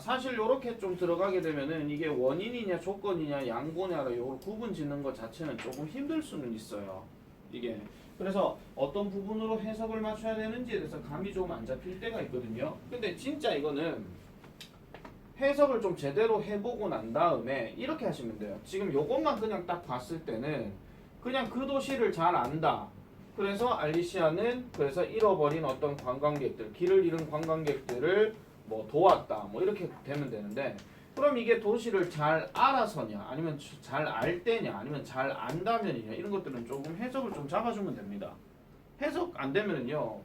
사실 요렇게 좀 들어가게 되면은 이게 원인이냐 조건이냐 양보냐를 요 구분 짓는 것 자체는 조금 힘들 수는 있어요. 이게 그래서 어떤 부분으로 해석을 맞춰야 되는지에 대해서 감이 좀 안 잡힐 때가 있거든요. 근데 진짜 이거는 해석을 좀 제대로 해보고 난 다음에 이렇게 하시면 돼요. 지금 요것만 그냥 딱 봤을 때는 그냥 그 도시를 잘 안다. 그래서 알리시아는 그래서 잃어버린 어떤 관광객들, 길을 잃은 관광객들을 뭐 도왔다. 뭐 이렇게 되면 되는데 그럼 이게 도시를 잘 알아서냐 아니면 잘 알 때냐 아니면 잘 안다면이냐 이런 것들은 조금 해석을 좀 잡아주면 됩니다. 해석 안 되면은요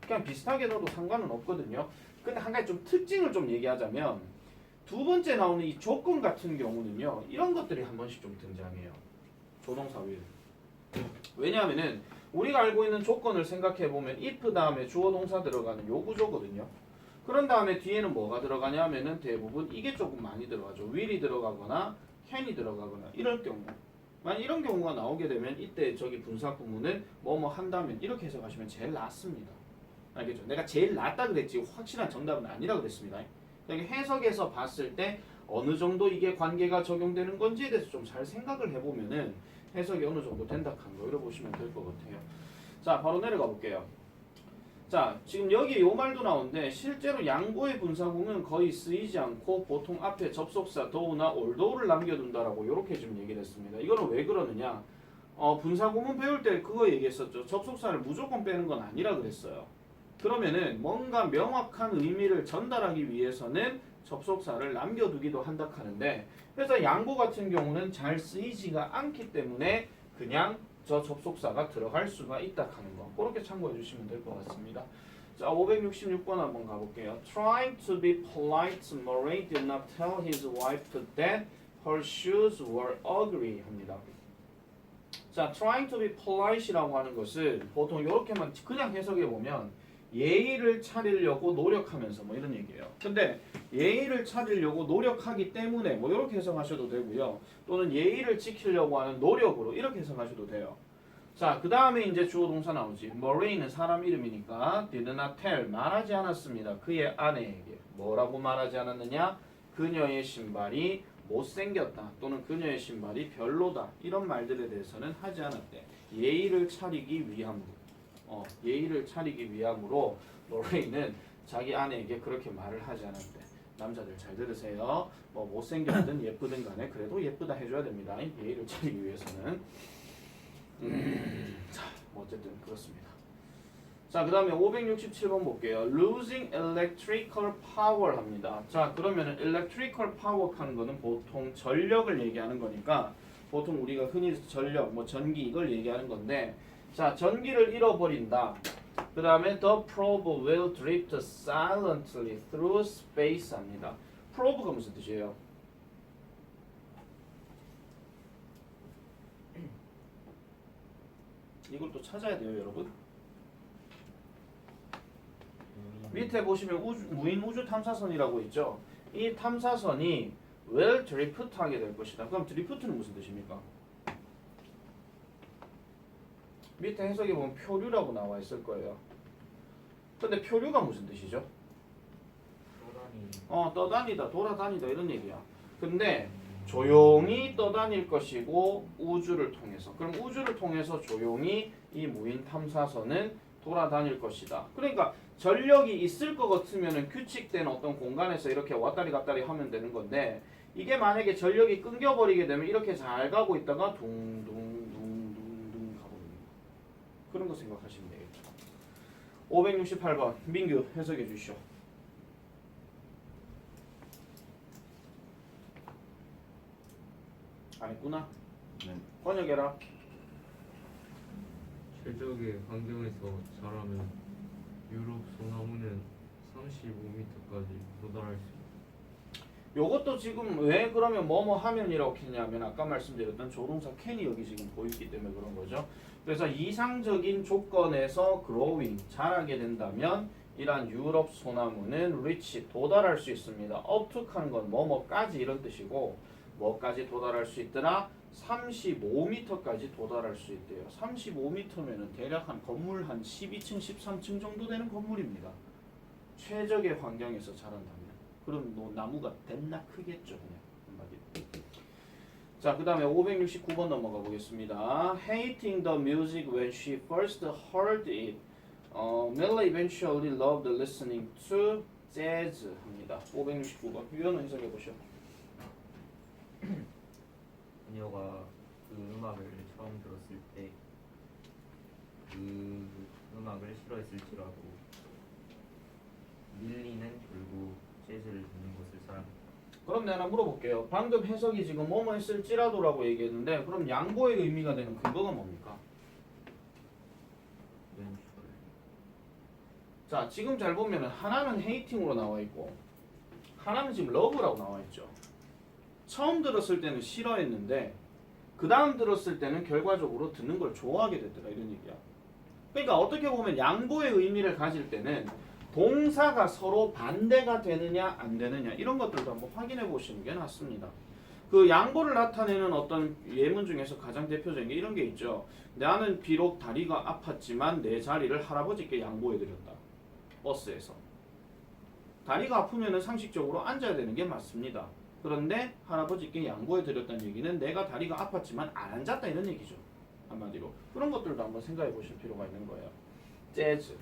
그냥 비슷하게 넣어도 상관은 없거든요. 근데 한 가지 좀 특징을 좀 얘기하자면 두 번째 나오는 이 조건 같은 경우는요 이런 것들이 한 번씩 좀 등장해요. 조동사 will. 왜냐하면은 우리가 알고 있는 조건을 생각해 보면 if 다음에 주어 동사 들어가는 요 구조거든요. 그런 다음에 뒤에는 뭐가 들어가냐면은 대부분 이게 조금 많이 들어가죠. will이 들어가거나 can이 들어가거나 이럴 경우. 만약 이런 경우가 나오게 되면 이때 저기 분사 구문은 뭐뭐 한다면 이렇게 해석하시면 제일 낫습니다. 알겠죠? 내가 제일 낫다 그랬지 확실한 정답은 아니라 그랬습니다. 그러니까 해석에서 봤을 때 어느 정도 이게 관계가 적용되는 건지에 대해서 좀 잘 생각을 해보면은 해석이 어느 정도 된다 한 거 이러보시면 될 것 같아요. 자 바로 내려가 볼게요. 자 지금 여기 요 말도 나오는데 실제로 양보의 분사구문은 거의 쓰이지 않고 보통 앞에 접속사 do나 although를 남겨둔다라고 이렇게 지금 얘기를 했습니다. 이거는 왜 그러느냐 분사구문 배울 때 그거 얘기했었죠. 접속사를 무조건 빼는 건 아니라 그랬어요. 그러면은 뭔가 명확한 의미를 전달하기 위해서는 접속사를 남겨두기도 한다 하는데 그래서 양보 같은 경우는 잘 쓰이지가 않기 때문에 그냥 저 접속사가 들어갈 수가 있다 하는 거 그렇게 참고해 주시면 될 것 같습니다. 자 566번 한번 가볼게요. Trying to be polite, Murray did not tell his wife that her shoes were ugly 합니다. 자 trying to be polite이라고 하는 것은 보통 이렇게만 그냥 해석해 보면 예의를 차리려고 노력하면서 뭐 이런 얘기예요. 근데 예의를 차리려고 노력하기 때문에 뭐 이렇게 해석하셔도 되고요. 또는 예의를 지키려고 하는 노력으로 이렇게 해석하셔도 돼요. 자, 그 다음에 이제 주어 동사 나오지. Murray는 사람 이름이니까 did not tell 말하지 않았습니다. 그의 아내에게 뭐라고 말하지 않았느냐? 그녀의 신발이 못생겼다 또는 그녀의 신발이 별로다 이런 말들에 대해서는 하지 않았대. 예의를 차리기 위함으로. 예의를 차리기 위함으로 머레이는 자기 아내에게 그렇게 말을 하지 않았대. 남자들 잘 들으세요. 뭐 못생겼든 예쁘든 간에 그래도 예쁘다 해줘야 됩니다. 예의를 차리기 위해서는. 자, 뭐 어쨌든 그렇습니다. 자, 그 다음에 567번 볼게요. Losing electrical power 합니다. 자, 그러면은 electrical power 하는 거는 보통 전력을 얘기하는 거니까 보통 우리가 흔히 전력, 뭐 전기 이걸 얘기하는 건데 자, 전기를 잃어버린다. 그 다음에 the probe will drift silently through space 합니다. probe가 무슨 뜻이에요? 이걸 또 찾아야 돼요, 여러분. 밑에 보시면 무인 우주 탐사선이라고 있죠. 이 탐사선이 will drift 하게 될 것이다. 그럼 drift는 무슨 뜻입니까? 밑에 해석에 보면 표류라고 나와 있을 거예요. 근데 표류가 무슨 뜻이죠? 떠다니다, 돌아다니다 이런 얘기야. 근데 조용히 떠다닐 것이고 우주를 통해서. 그럼 우주를 통해서 조용히 이 무인 탐사선은 돌아다닐 것이다. 그러니까 전력이 있을 것 같으면 규칙된 어떤 공간에서 이렇게 왔다리 갔다리 하면 되는 건데 이게 만약에 전력이 끊겨버리게 되면 이렇게 잘 가고 있다가 둥둥 그런 거 생각하시면 되겠죠. 568번 민규 해석해 주시오. 안 했구나? 네. 번역해라. 최적의 환경에서 자라면 유럽 소나무는 35m까지 도달할 수 있다. 요것도 지금 왜 그러면 뭐뭐 하면이라고 했냐면 아까 말씀드렸던 조동사 can이 여기 지금 보이기 때문에 그런 거죠. 그래서 이상적인 조건에서 growing 자라게 된다면 이러한 유럽 소나무는 reach 도달할 수 있습니다. up to 하는 건 뭐뭐까지 이런 뜻이고 뭐까지 도달할 수 있더라? 35m까지 도달할 수 있대요. 35m면은 대략 한 건물 한 12층, 13층 정도 되는 건물입니다. 최적의 환경에서 자란다면. 그럼 뭐 나무가 됐나 크겠죠 그냥 한마디로. 자, 그 다음에 569번 넘어가 보겠습니다. Hating the music when she first heard it, Mela eventually loved listening to jazz 합니다. 569번 유연은 해석해 보시오. 그녀가 그 음악을 처음 들었을 때 그 음악을 싫어했을지라도 밀리는 결국 재즈를 듣는 것을 사랑했다. 그럼 내가 하나 물어볼게요. 방금 해석이 지금 뭐뭐 했을지라도라고 얘기했는데 그럼 양보의 의미가 되는 근거가 뭡니까? 왼쪽 자, 지금 잘 보면은 하나는 헤이팅으로 나와 있고 하나는 지금 러브라고 나와 있죠. 처음 들었을 때는 싫어했는데 그 다음 들었을 때는 결과적으로 듣는 걸 좋아하게 됐더라 이런 얘기야. 그러니까 어떻게 보면 양보의 의미를 가질 때는 동사가 서로 반대가 되느냐 안 되느냐 이런 것들도 한번 확인해 보시는 게 낫습니다. 그 양보를 나타내는 어떤 예문 중에서 가장 대표적인 게 이런 게 있죠. 나는 비록 다리가 아팠지만 내 자리를 할아버지께 양보해 드렸다. 버스에서. 다리가 아프면 상식적으로 앉아야 되는 게 맞습니다. 그런데 할아버지께 양보해 드렸다는 얘기는 내가 다리가 아팠지만 안 앉았다 이런 얘기죠. 한마디로. 그런 것들도 한번 생각해 보실 필요가 있는 거예요. 재즈.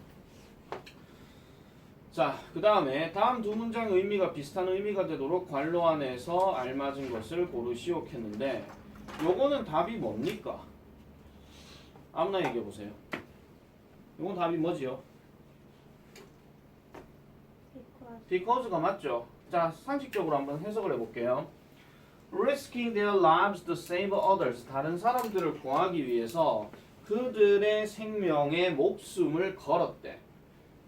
자, 그 다음에 다음 두 문장의 의미가 비슷한 의미가 되도록 괄호 안에서 알맞은 것을 고르시오 했는데 요거는 답이 뭡니까? 아무나 얘기해 보세요. 요건 답이 뭐지요? Because가 맞죠? 자, 상식적으로 한번 해석을 해볼게요. Risking their lives to save others. 다른 사람들을 구하기 위해서 그들의 생명에 목숨을 걸었대.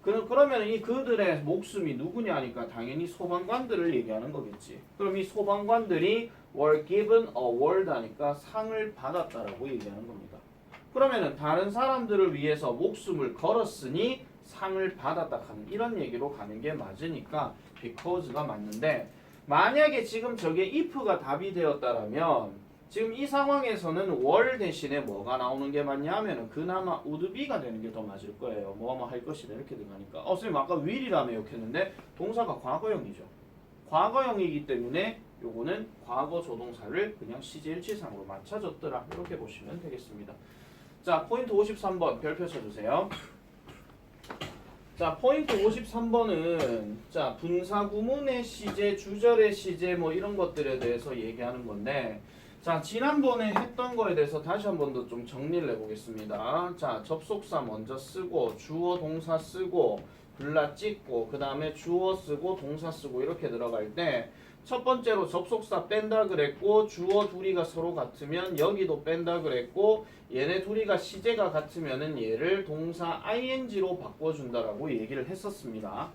그러면 이 그들의 목숨이 누구냐 하니까 당연히 소방관들을 얘기하는 거겠지. 그럼 이 소방관들이 were given a award 하니까 상을 받았다라고 얘기하는 겁니다. 그러면은 다른 사람들을 위해서 목숨을 걸었으니 상을 받았다 하는 이런 얘기로 가는 게 맞으니까 because가 맞는데 만약에 지금 저게 if가 답이 되었다라면 지금 이 상황에서는 were 대신에 뭐가 나오는 게 맞냐 하면은 그나마 would be가 되는 게 더 맞을 거예요. 뭐뭐 할 것이다 이렇게 들어가니까 선생님 아까 will이라며 욕했는데 동사가 과거형이죠. 과거형이기 때문에 요거는 과거 조동사를 그냥 시제일치상으로 맞춰줬더라 이렇게 보시면 되겠습니다. 자, 포인트 53번 별표 쳐주세요. 자, 포인트 53번은 자, 분사 구문의 시제, 주절의 시제 뭐 이런 것들에 대해서 얘기하는 건데 자, 지난번에 했던 거에 대해서 다시 한 번 더 좀 정리를 해보겠습니다. 자, 접속사 먼저 쓰고 주어 동사 쓰고 불라 찍고 그 다음에 주어 쓰고 동사 쓰고 이렇게 들어갈 때 첫 번째로 접속사 뺀다 그랬고 주어 둘이가 서로 같으면 여기도 뺀다 그랬고 얘네 둘이가 시제가 같으면은 얘를 동사 ing로 바꿔준다라고 얘기를 했었습니다.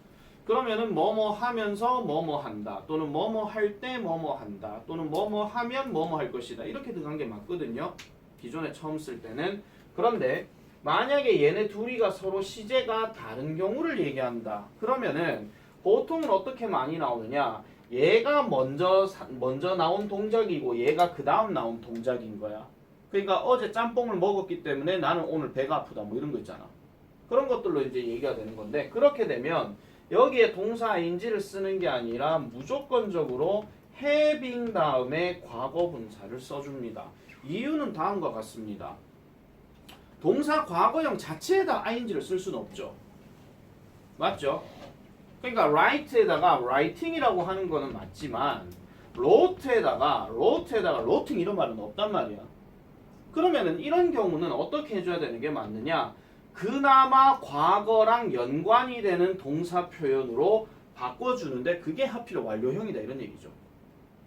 그러면은 뭐뭐 하면서 뭐뭐 한다 또는 뭐뭐 할 때 뭐뭐 한다 또는 뭐뭐 하면 뭐뭐 할 것이다 이렇게 들어간 게 맞거든요. 기존에 처음 쓸 때는. 그런데 만약에 얘네 둘이가 서로 시제가 다른 경우를 얘기한다. 그러면은 보통은 어떻게 많이 나오느냐? 얘가 먼저 나온 동작이고 얘가 그 다음 나온 동작인 거야. 그러니까 어제 짬뽕을 먹었기 때문에 나는 오늘 배가 아프다 뭐 이런 거 있잖아. 그런 것들로 이제 얘기가 되는 건데 그렇게 되면 여기에 동사 ing를 쓰는 게 아니라 무조건적으로 having 다음에 과거 분사를 써줍니다. 이유는 다음과 같습니다. 동사 과거형 자체에다 ing를 쓸 수는 없죠. 맞죠? 그러니까 write에다가 writing이라고 하는 거는 맞지만 wrote에다가 wrote 이런 말은 없단 말이야. 그러면은 이런 경우는 어떻게 해줘야 되는 게 맞느냐? 그나마 과거랑 연관이 되는 동사 표현으로 바꿔주는데 그게 하필 완료형이다 이런 얘기죠.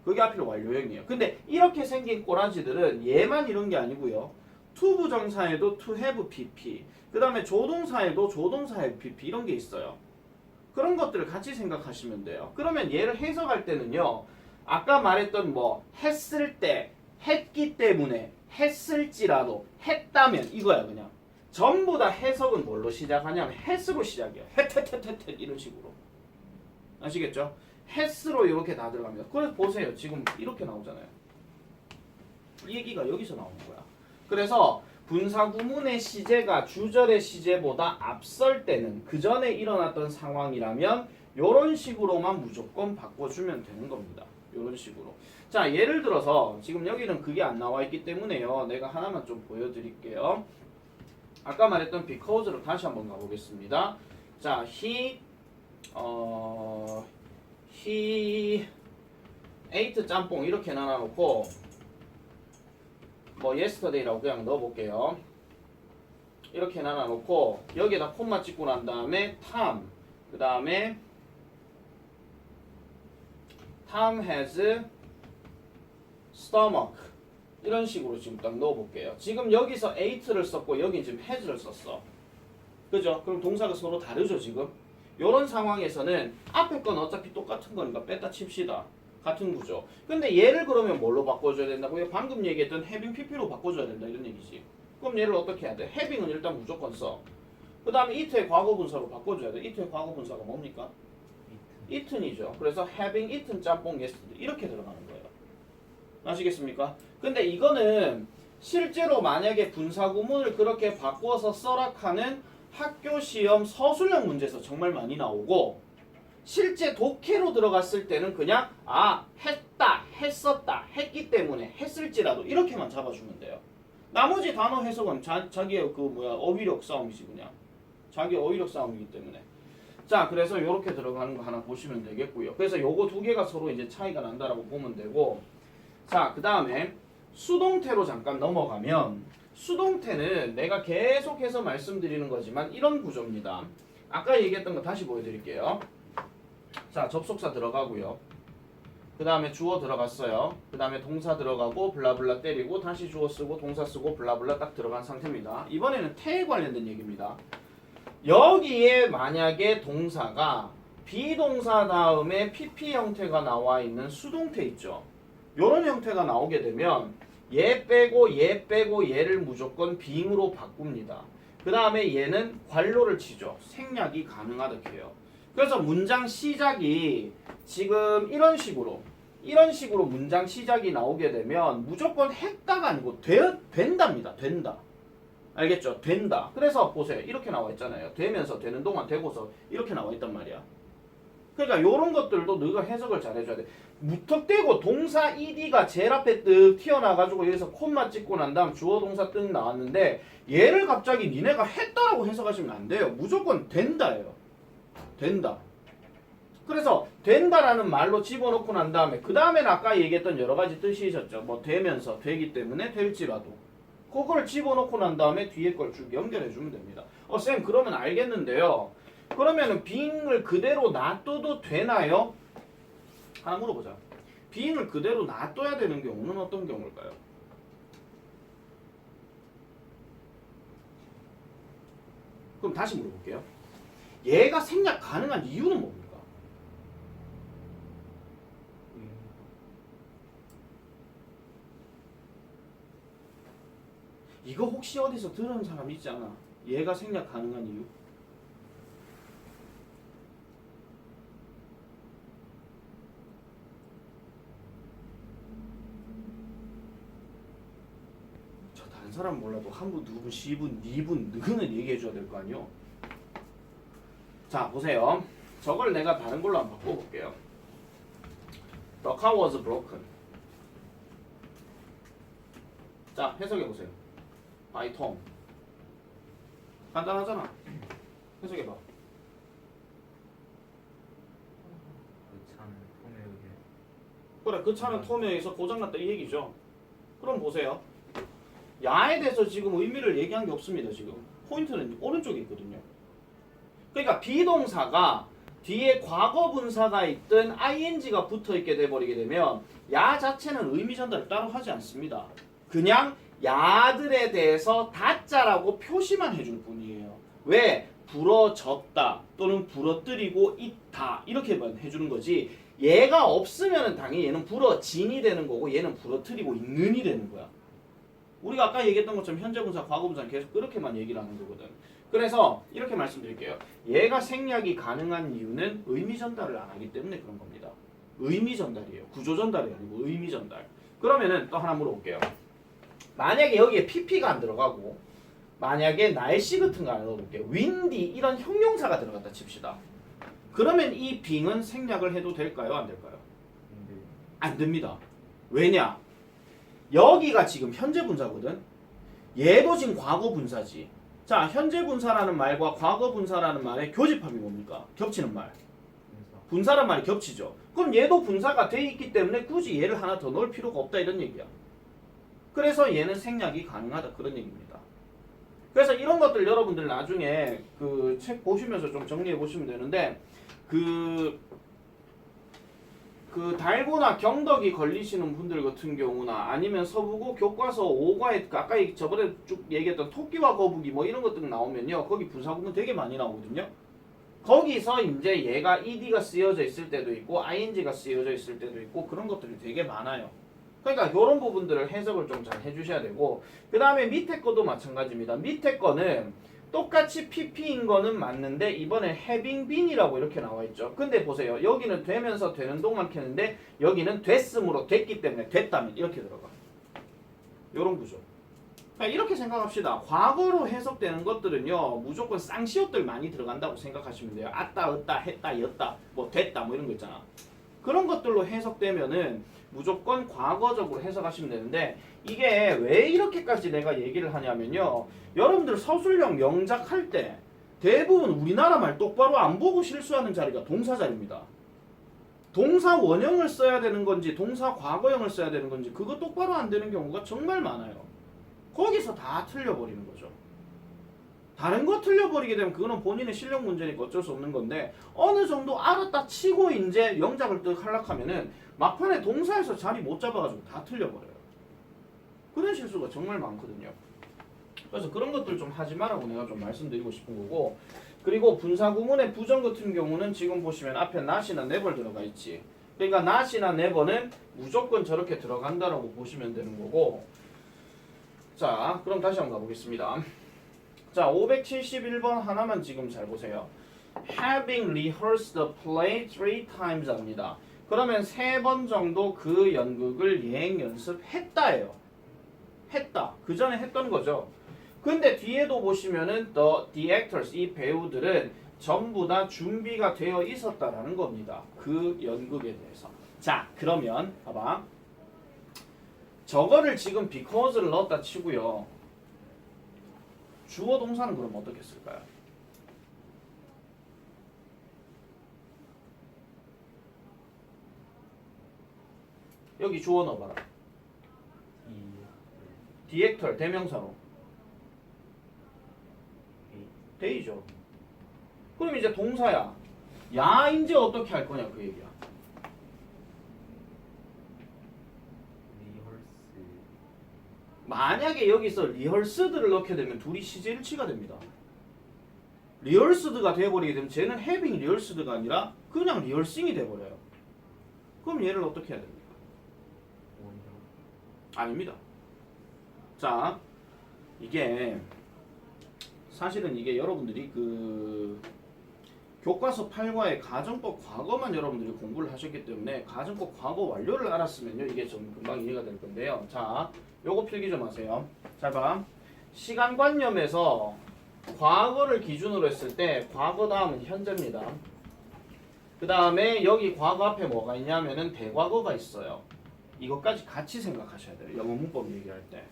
그게 하필 완료형이에요. 근데 이렇게 생긴 꼬라지들은 얘만 이런 게 아니고요. to 부정사에도 to have pp 그 다음에 조동사에도 조동사 have pp 이런 게 있어요. 그런 것들을 같이 생각하시면 돼요. 그러면 얘를 해석할 때는요. 아까 말했던 뭐 했을 때, 했기 때문에, 했을지라도, 했다면 이거야 그냥. 전부 다 해석은 뭘로 시작하냐면 했으로 시작해요. 헷 이런 식으로. 아시겠죠? 했으로 이렇게 다 들어갑니다. 그래서 보세요. 지금 이렇게 나오잖아요. 이 얘기가 여기서 나오는 거야. 그래서 분사 구문의 시제가 주절의 시제보다 앞설 때는 그 전에 일어났던 상황이라면 요런 식으로만 무조건 바꿔주면 되는 겁니다. 요런 식으로. 자, 예를 들어서 지금 여기는 그게 안 나와 있기 때문에요. 내가 하나만 좀 보여드릴게요. 아까 말했던 because로 다시 한번 가보겠습니다. 자, he ate 짬뽕 이렇게 나눠놓고 뭐 yesterday라고 그냥 넣어볼게요. 이렇게 나눠놓고 여기에다 콤마 찍고 난 다음에 Tom, 그 다음에 Tom has stomach 이런 식으로 지금 딱 넣어볼게요. 지금 여기서 ate를 썼고 여기 지금 has를 썼어. 그죠? 그럼 동사가 서로 다르죠 지금? 이런 상황에서는 앞에 건 어차피 똑같은 거니까 뺐다 칩시다. 같은 구조. 근데 얘를 그러면 뭘로 바꿔줘야 된다고요? 방금 얘기했던 having pp로 바꿔줘야 된다 이런 얘기지. 그럼 얘를 어떻게 해야 돼? having은 일단 무조건 써. 그 다음에 it의 과거분사로 바꿔줘야 돼. it의 과거분사가 뭡니까? eaten이죠. 그래서 having eaten 짬뽕 yesterday 이렇게 들어가는 거예요. 아시겠습니까? 근데 이거는 실제로 만약에 분사구문을 그렇게 바꿔서 써락하는 학교 시험 서술형 문제에서 정말 많이 나오고 실제 독해로 들어갔을 때는 그냥 했다, 했었다, 했기 때문에 했을지라도 이렇게만 잡아주면 돼요. 나머지 단어 해석은 자기의 어휘력 싸움이지 그냥. 자기 어휘력 싸움이기 때문에. 자, 그래서 이렇게 들어가는 거 하나 보시면 되겠고요. 그래서 요거 두 개가 서로 이제 차이가 난다라고 보면 되고. 자, 그 다음에 수동태로 잠깐 넘어가면 수동태는 내가 계속해서 말씀드리는 거지만 이런 구조입니다. 아까 얘기했던 거 다시 보여드릴게요. 자, 접속사 들어가고요. 그 다음에 주어 들어갔어요. 그 다음에 동사 들어가고 블라블라 때리고 다시 주어 쓰고 동사 쓰고 블라블라 딱 들어간 상태입니다. 이번에는 태에 관련된 얘기입니다. 여기에 만약에 동사가 비동사 다음에 pp 형태가 나와 있는 수동태 있죠. 요런 형태가 나오게 되면 얘 빼고 얘를 무조건 being으로 바꿉니다. 그 다음에 얘는 괄호를 치죠. 생략이 가능하다 해요. 그래서 문장 시작이 지금 이런 식으로 문장 시작이 나오게 되면 무조건 했다가 아니고 된답니다. 된다. 알겠죠? 된다. 그래서 보세요. 이렇게 나와 있잖아요. 되면서 되는 동안 되고서 이렇게 나와 있단 말이야. 그러니까 이런 것들도 너가 해석을 잘 해줘야 돼. 무턱대고 동사 ed가 제일 앞에 뜩 튀어나와가지고 여기서 콤마 찍고 난 다음 주어 동사 뜩 나왔는데 얘를 갑자기 니네가 했다라고 해석하시면 안 돼요. 무조건 된다예요. 된다. 그래서 된다라는 말로 집어넣고 난 다음에 그 다음에는 아까 얘기했던 여러 가지 뜻이 있었죠. 뭐 되면서 되기 때문에 될지라도 그걸 집어넣고 난 다음에 뒤에 걸 쭉 연결해 주면 됩니다. 쌤 그러면 알겠는데요. 그러면은 being을 그대로 놔둬도 되나요? 하나 물어보자. being을 그대로 놔둬야 되는 경우는 어떤 경우일까요? 그럼 다시 물어볼게요. 얘가 생략 가능한 이유는 뭡니까? 이거 혹시 어디서 들은 사람 있지 않아? 얘가 생략 가능한 이유? 저 다른 사람 몰라도 한 분, 두 분, 10분, 2분, 너는 얘기해 줘야 될 거 아니요? 자, 보세요. 저걸 내가 다른 걸로 한번 바꿔볼게요. The car was broken. 자, 해석해보세요. by Tom. 간단하잖아. 해석해봐. 그 차는 톰에 의해 그래, 그 차는 톰에 의해서 고장났다 이 얘기죠. 그럼 보세요. 야에 대해서 지금 의미를 얘기한 게 없습니다. 지금 포인트는 오른쪽에 있거든요. 그러니까 비동사가 뒤에 과거 분사가 있든 ing가 붙어있게 돼버리게 되면 야 자체는 의미 전달을 따로 하지 않습니다. 그냥 야들에 대해서 다자라고 표시만 해줄 뿐이에요. 왜? 부러졌다 또는 부러뜨리고 있다 이렇게만 해주는 거지 얘가 없으면 당연히 얘는 부러진이 되는 거고 얘는 부러뜨리고 있는이 되는 거야. 우리가 아까 얘기했던 것처럼 현재 분사, 과거 분사는 계속 그렇게만 얘기를 하는 거거든. 그래서 이렇게 말씀드릴게요. 얘가 생략이 가능한 이유는 의미 전달을 안 하기 때문에 그런 겁니다. 의미 전달이에요. 구조 전달이 아니고 의미 전달. 그러면은 또 하나 물어볼게요. 만약에 여기에 pp가 안 들어가고 만약에 날씨 같은 거 안 넣어볼게요. windy 이런 형용사가 들어갔다 칩시다. 그러면 이 빙은 생략을 해도 될까요? 안 될까요? 근데 안 됩니다. 왜냐? 여기가 지금 현재 분사거든. 얘도 지금 과거 분사지. 자, 현재 분사라는 말과 과거 분사라는 말의 교집합이 뭡니까? 겹치는 말. 분사. 분사란 말이 겹치죠. 그럼 얘도 분사가 돼 있기 때문에 굳이 얘를 하나 더 넣을 필요가 없다 이런 얘기야. 그래서 얘는 생략이 가능하다 그런 얘기입니다. 그래서 이런 것들 여러분들 나중에 그 책 보시면서 좀 정리해 보시면 되는데 그 달고나 경덕이 걸리시는 분들 같은 경우나 아니면 서부고 교과서 5과에 아까 저번에 쭉 얘기했던 토끼와 거북이 뭐 이런 것들 나오면요 거기 분사구문 되게 많이 나오거든요. 거기서 이제 얘가 ed가 쓰여져 있을 때도 있고 ing가 쓰여져 있을 때도 있고 그런 것들이 되게 많아요. 그러니까 이런 부분들을 해석을 좀 잘 해주셔야 되고 그 다음에 밑에 거도 마찬가지입니다. 밑에 거는 똑같이 pp인 거는 맞는데 이번에 having been이라고 이렇게 나와 있죠. 근데 보세요. 여기는 되면서 되는 동안 켰는데 여기는 됐음으로 됐기 때문에 됐다면 이렇게 들어가. 요런 구조. 그러니까 이렇게 생각합시다. 과거로 해석되는 것들은요 무조건 쌍시옷들 많이 들어간다고 생각하시면 돼요. 아따, 으따, 했다, 였다, 뭐 됐다 뭐 이런 거 있잖아. 그런 것들로 해석되면은 무조건 과거적으로 해석하시면 되는데 이게 왜 이렇게까지 내가 얘기를 하냐면요. 여러분들 서술형 영작 할 때 대부분 우리나라 말 똑바로 안 보고 실수하는 자리가 동사 자리입니다. 동사 원형을 써야 되는 건지 동사 과거형을 써야 되는 건지 그거 똑바로 안 되는 경우가 정말 많아요. 거기서 다 틀려버리는 거죠. 다른 거 틀려버리게 되면 그거는 본인의 실력 문제니까 어쩔 수 없는 건데 어느 정도 알았다 치고 이제 영작을 뜩 하려하면은 막판에 동사에서 자리 못 잡아가지고 다 틀려버려요. 그런 실수가 정말 많거든요. 그래서 그런 것들 좀 하지 말라고 내가 좀 말씀드리고 싶은 거고 그리고 분사구문의 부정 같은 경우는 지금 보시면 앞에 not이나 never 들어가 있지. 그러니까 not이나 never는 무조건 저렇게 들어간다라고 보시면 되는 거고 자 그럼 다시 한번 가보겠습니다. 자 571번 하나만 지금 잘 보세요. Having rehearsed the play 3 times 합니다. 그러면 3번 정도 그 연극을 예행 연습했다예요. 했다. 그 전에 했던 거죠. 근데 뒤에도 보시면은 the actors 이 배우들은 전부 다 준비가 되어 있었다라는 겁니다. 그 연극에 대해서. 자 그러면 봐봐. 저거를 지금 because를 넣었다 치고요. 주어 동사는 그럼 어떻게 쓸까요? 여기 주어 넣어봐라. the actor 대명사로. 데이죠. 그럼 이제 동사야. 야 이제 어떻게 할 거냐 그 얘기야. 리허스. 만약에 여기서 리허스드를 넣게 되면 둘이 시제일치가 됩니다. 리허스드가 돼버리게 되면 쟤는 having 리허스드가 아니라 그냥 리허싱이 돼버려요. 그럼 얘를 어떻게 해야 됩니까? 원형. 아닙니다. 자 이게 사실은 이게 여러분들이 그 교과서 8과의 가정법 과거만 여러분들이 공부를 하셨기 때문에 가정법 과거 완료를 알았으면요 이게 좀 금방 이해가 될 건데요. 자 요거 필기 좀 하세요. 잘 봐. 시간관념에서 과거를 기준으로 했을 때 과거 다음은 현재입니다. 그 다음에 여기 과거 앞에 뭐가 있냐면은 대과거가 있어요. 이것까지 같이 생각하셔야 돼요. 영어 문법 얘기할 때.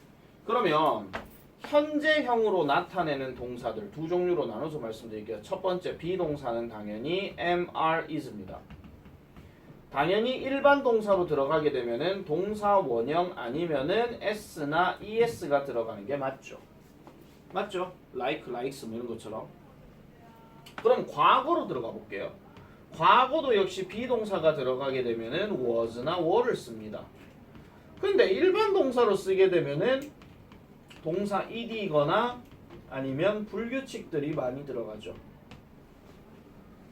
그러면 현재형으로 나타내는 동사들 두 종류로 나눠서 말씀드릴게요. 첫 번째 비동사는 당연히 am, are, is입니다. 당연히 일반 동사로 들어가게 되면은 동사 원형 아니면은 s나 es가 들어가는 게 맞죠. 맞죠? like, likes 뭐 이런 것처럼. 그럼 과거로 들어가 볼게요. 과거도 역시 비동사가 들어가게 되면은 was나 were를 씁니다. 근데 일반 동사로 쓰게 되면은 동사 ed거나 아니면 불규칙들이 많이 들어가죠.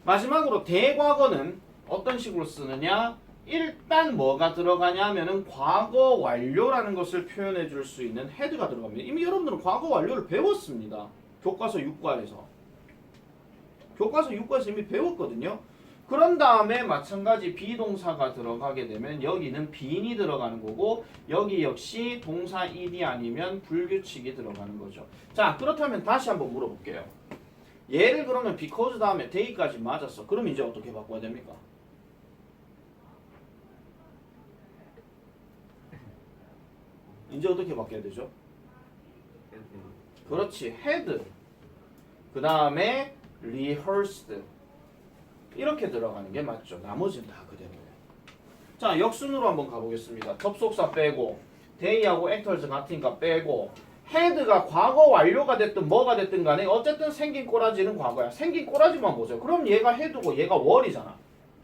마지막으로 대과거는 어떤 식으로 쓰느냐? 일단 뭐가 들어가냐 하면은 과거 완료라는 것을 표현해 줄 수 있는 head가 들어갑니다. 이미 여러분들은 과거 완료를 배웠습니다. 교과서 6과에서. 교과서 6과에서 이미 배웠거든요. 그런 다음에 마찬가지 비동사가 들어가게 되면 여기는 being이 들어가는 거고 여기 역시 동사 ed 아니면 불규칙이 들어가는 거죠. 자 그렇다면 다시 한번 물어볼게요. 얘를 그러면 because 다음에 they까지 맞았어. 그럼 이제 어떻게 바꿔야 됩니까? 이제 어떻게 바뀌어야 되죠? 그렇지. had. 그 다음에 rehearsed. 이렇게 들어가는 게 맞죠. 나머지는 다 그대로예요. 자, 역순으로 한번 가보겠습니다. 접속사 빼고 they하고 actors 같으니까 빼고 had가 과거 완료가 됐든 뭐가 됐든 간에 어쨌든 생긴 꼬라지는 과거야. 생긴 꼬라지만 보세요. 그럼 얘가 had고 얘가 were이잖아.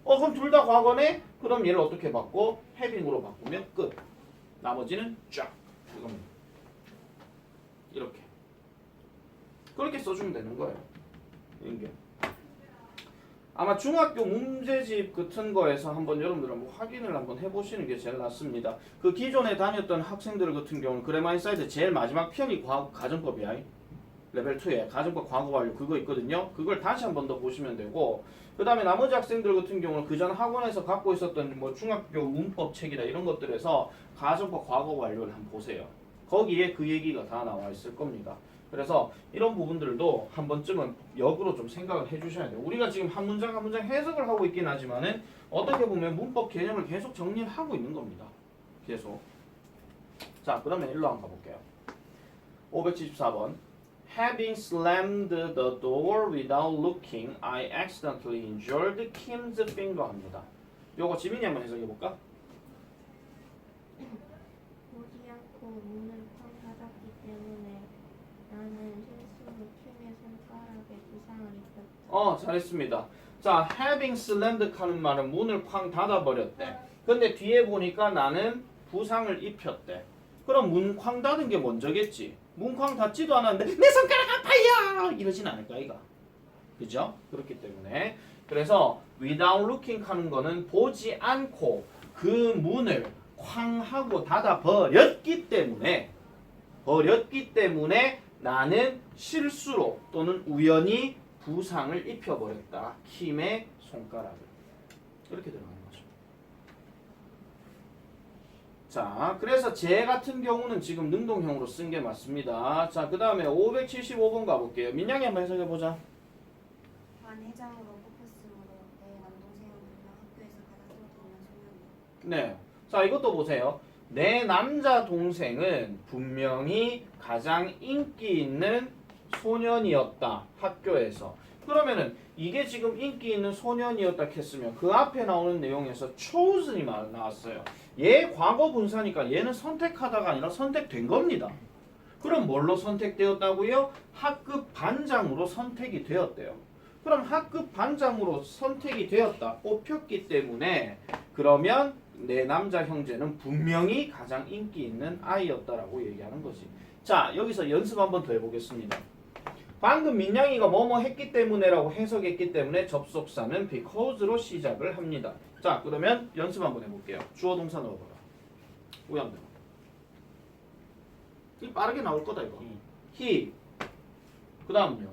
그럼 둘 다 과거네? 그럼 얘를 어떻게 바꿔? having으로 바꾸면 끝. 나머지는 쫙. 이겁니다. 이렇게. 그렇게 써주면 되는 거예요. 이게. 아마 중학교 문제집 같은 거에서 한번 여러분들 한번 확인을 한번 해보시는 게 제일 낫습니다. 그 기존에 다녔던 학생들 같은 경우는 그래마인 사이드 제일 마지막 편이 가정법이야. 레벨 2에 가정법 과거 완료 그거 있거든요. 그걸 다시 한번 더 보시면 되고 그 다음에 나머지 학생들 같은 경우는 그전 학원에서 갖고 있었던 뭐 중학교 문법 책이나 이런 것들에서 가정법 과거 완료를 한번 보세요. 거기에 그 얘기가 다 나와 있을 겁니다. 그래서 이런 부분들도 한 번쯤은 역으로 좀 생각을 해주셔야 돼요. 우리가 지금 한 문장 한 문장 해석을 하고 있긴 하지만은 어떻게 보면 문법 개념을 계속 정리를 하고 있는 겁니다. 계속. 자, 그러면 일로 한번 가볼게요. 574번. Having slammed the door without looking, I accidentally injured Kim's finger 합니다. 요거 지민이 한번 해석해 볼까? 보지 않고 문을 쾅 닫았기 때문에 나는 실수로 킴의 손가락에 부상을 입혔다. 잘했습니다. 자, having slammed 하는 말은 문을 쾅 닫아버렸대. 근데 뒤에 보니까 나는 부상을 입혔대. 그럼 문 쾅 닫은 게 먼저겠지. 문 쾅 닫지도 않았는데 내 손가락 아파요! 이러진 않을까 이가. 그죠? 그렇기 때문에 그래서 without looking 하는 거는 보지 않고 그 문을 쾅 하고 닫아 버렸기 때문에 나는 실수로 또는 우연히 부상을 입혀버렸다. 킴의 손가락을. 이렇게 들어가는 거죠. 자, 그래서 제 같은 경우는 지금 능동형으로 쓴 게 맞습니다. 자, 그 다음에 575번 가볼게요. 민양이 한번 해석해보자. 반 회장으로 뽑혔으므로 내 남동생은 분명 학교에서 가장 인기 있는 소년이다. 네. 자, 이것도 보세요. 내 남자 동생은 분명히 가장 인기 있는 소년이었다. 학교에서. 그러면은 이게 지금 인기 있는 소년이었다 했으면 그 앞에 나오는 내용에서 chosen이 나왔어요. 얘 과거 분사니까 얘는 선택하다가 아니라 선택된 겁니다. 그럼 뭘로 선택되었다고요? 학급 반장으로 선택이 되었대요. 그럼 학급 반장으로 선택이 되었다. 뽑혔기 때문에 그러면 내 남자 형제는 분명히 가장 인기 있는 아이였다라고 얘기하는 거지. 자, 여기서 연습 한번 더 해보겠습니다. 방금 민양이가 뭐뭐 했기 때문에라고 해석했기 때문에 접속사는 because로 시작을 합니다. 자, 그러면 연습 한번 해볼게요. 주어 동사 넣어봐라. 우양대. 이 빠르게 나올 거다 이거. he. 그 다음요.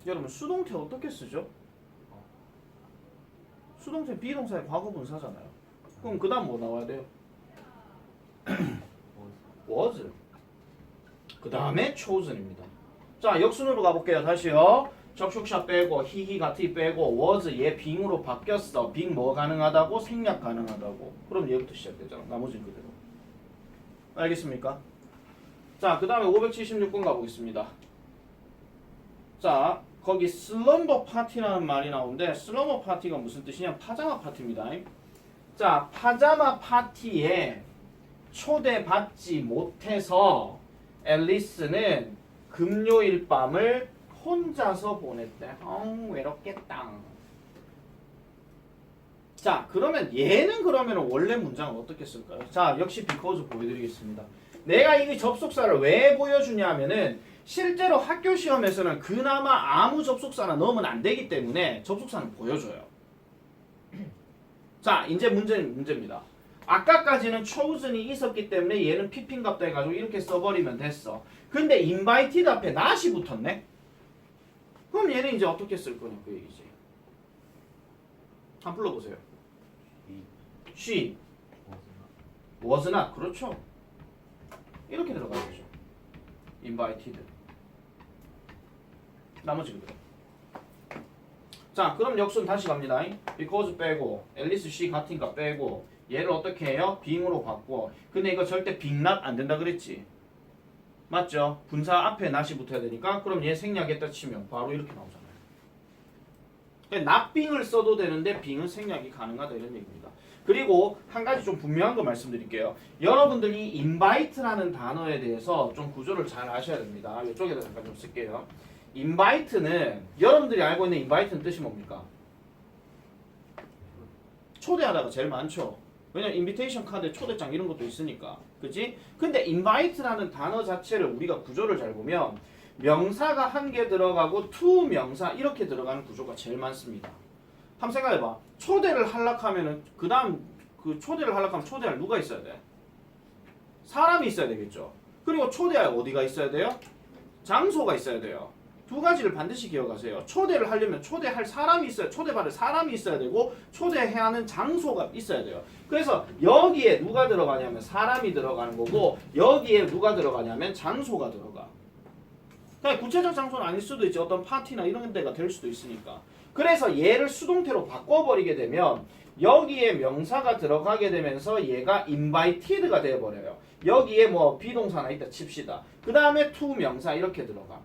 여러분 수동태 어떻게 쓰죠? 수동태 비동사의 과거 분사잖아요. 그럼 그 다음 뭐 나와야 돼요? was. 그 다음에 chosen입니다. 자, 역순으로 가볼게요. 다시요. 접속사 빼고 히히 같이 빼고 was 얘 빙으로 바뀌었어. 빙 뭐 가능하다고? 생략 가능하다고. 그럼 얘부터 시작되잖아. 나머지는 그대로. 알겠습니까? 자, 그 다음에 576번 가보겠습니다. 자, 거기 슬럼버 파티라는 말이 나오는데 슬럼버 파티가 무슨 뜻이냐? 파자마 파티입니다. 자, 파자마 파티에 초대받지 못해서 앨리스는 금요일 밤을 혼자서 보냈대. 외롭겠다. 자, 그러면 얘는 그러면 원래 문장을 어떻게 쓸까요? 자, 역시 because 보여드리겠습니다. 내가 이 접속사를 왜 보여주냐면은 실제로 학교 시험에서는 그나마 아무 접속사나 넣으면 안 되기 때문에 접속사는 보여줘요. 자, 이제 문제입니다. 아까까지는 chosen이 있었기 때문에 얘는 pp값도 해가지고 이렇게 써버리면 됐어. 근데 invited 앞에 not이 붙었네? 그럼 얘는 이제 어떻게 쓸 거냐 그 얘기지. 한번 불러보세요. 이 she 무엇이나 was not. 그렇죠. 이렇게 들어가야죠. invited. 나머지 그대로. 자, 그럼 역순 다시 갑니다. because 빼고 앨리스 she 같으니까 빼고 얘를 어떻게 해요? being으로 바꿔. 근데 이거 절대 being not 안 된다 그랬지. 맞죠? 분사 앞에 not이 붙어야 되니까 그럼 얘 생략했다 치면 바로 이렇게 나오잖아요. not being을 써도 되는데 being은 생략이 가능하다 이런 얘기입니다. 그리고 한 가지 좀 분명한 거 말씀드릴게요. 여러분들이 invite라는 단어에 대해서 좀 구조를 잘 아셔야 됩니다. 이쪽에다 잠깐 좀 쓸게요. invite는 여러분들이 알고 있는 invite는 뜻이 뭡니까? 초대하다가 제일 많죠. 왜냐면 인비테이션 카드에 초대장 이런 것도 있으니까. 그치? 근데 invite라는 단어 자체를 우리가 구조를 잘 보면 명사가 한 개 들어가고 to 명사 이렇게 들어가는 구조가 제일 많습니다. 한번 생각해봐. 초대를 하려면 그 다음 그 초대를 하려면 초대할 누가 있어야 돼? 사람이 있어야 되겠죠. 그리고 초대할 어디가 있어야 돼요? 장소가 있어야 돼요. 두 가지를 반드시 기억하세요. 초대를 하려면 초대할 사람이 있어야, 초대받을 사람이 있어야 되고 초대해야 하는 장소가 있어야 돼요. 그래서 여기에 누가 들어가냐면 사람이 들어가는 거고 여기에 누가 들어가냐면 장소가 들어가. 그러니까 구체적 장소는 아닐 수도 있지. 어떤 파티나 이런 데가 될 수도 있으니까. 그래서 얘를 수동태로 바꿔버리게 되면 여기에 명사가 들어가게 되면서 얘가 invited가 되어버려요. 여기에 뭐 비동사나 있다 칩시다. 그 다음에 to 명사 이렇게 들어가.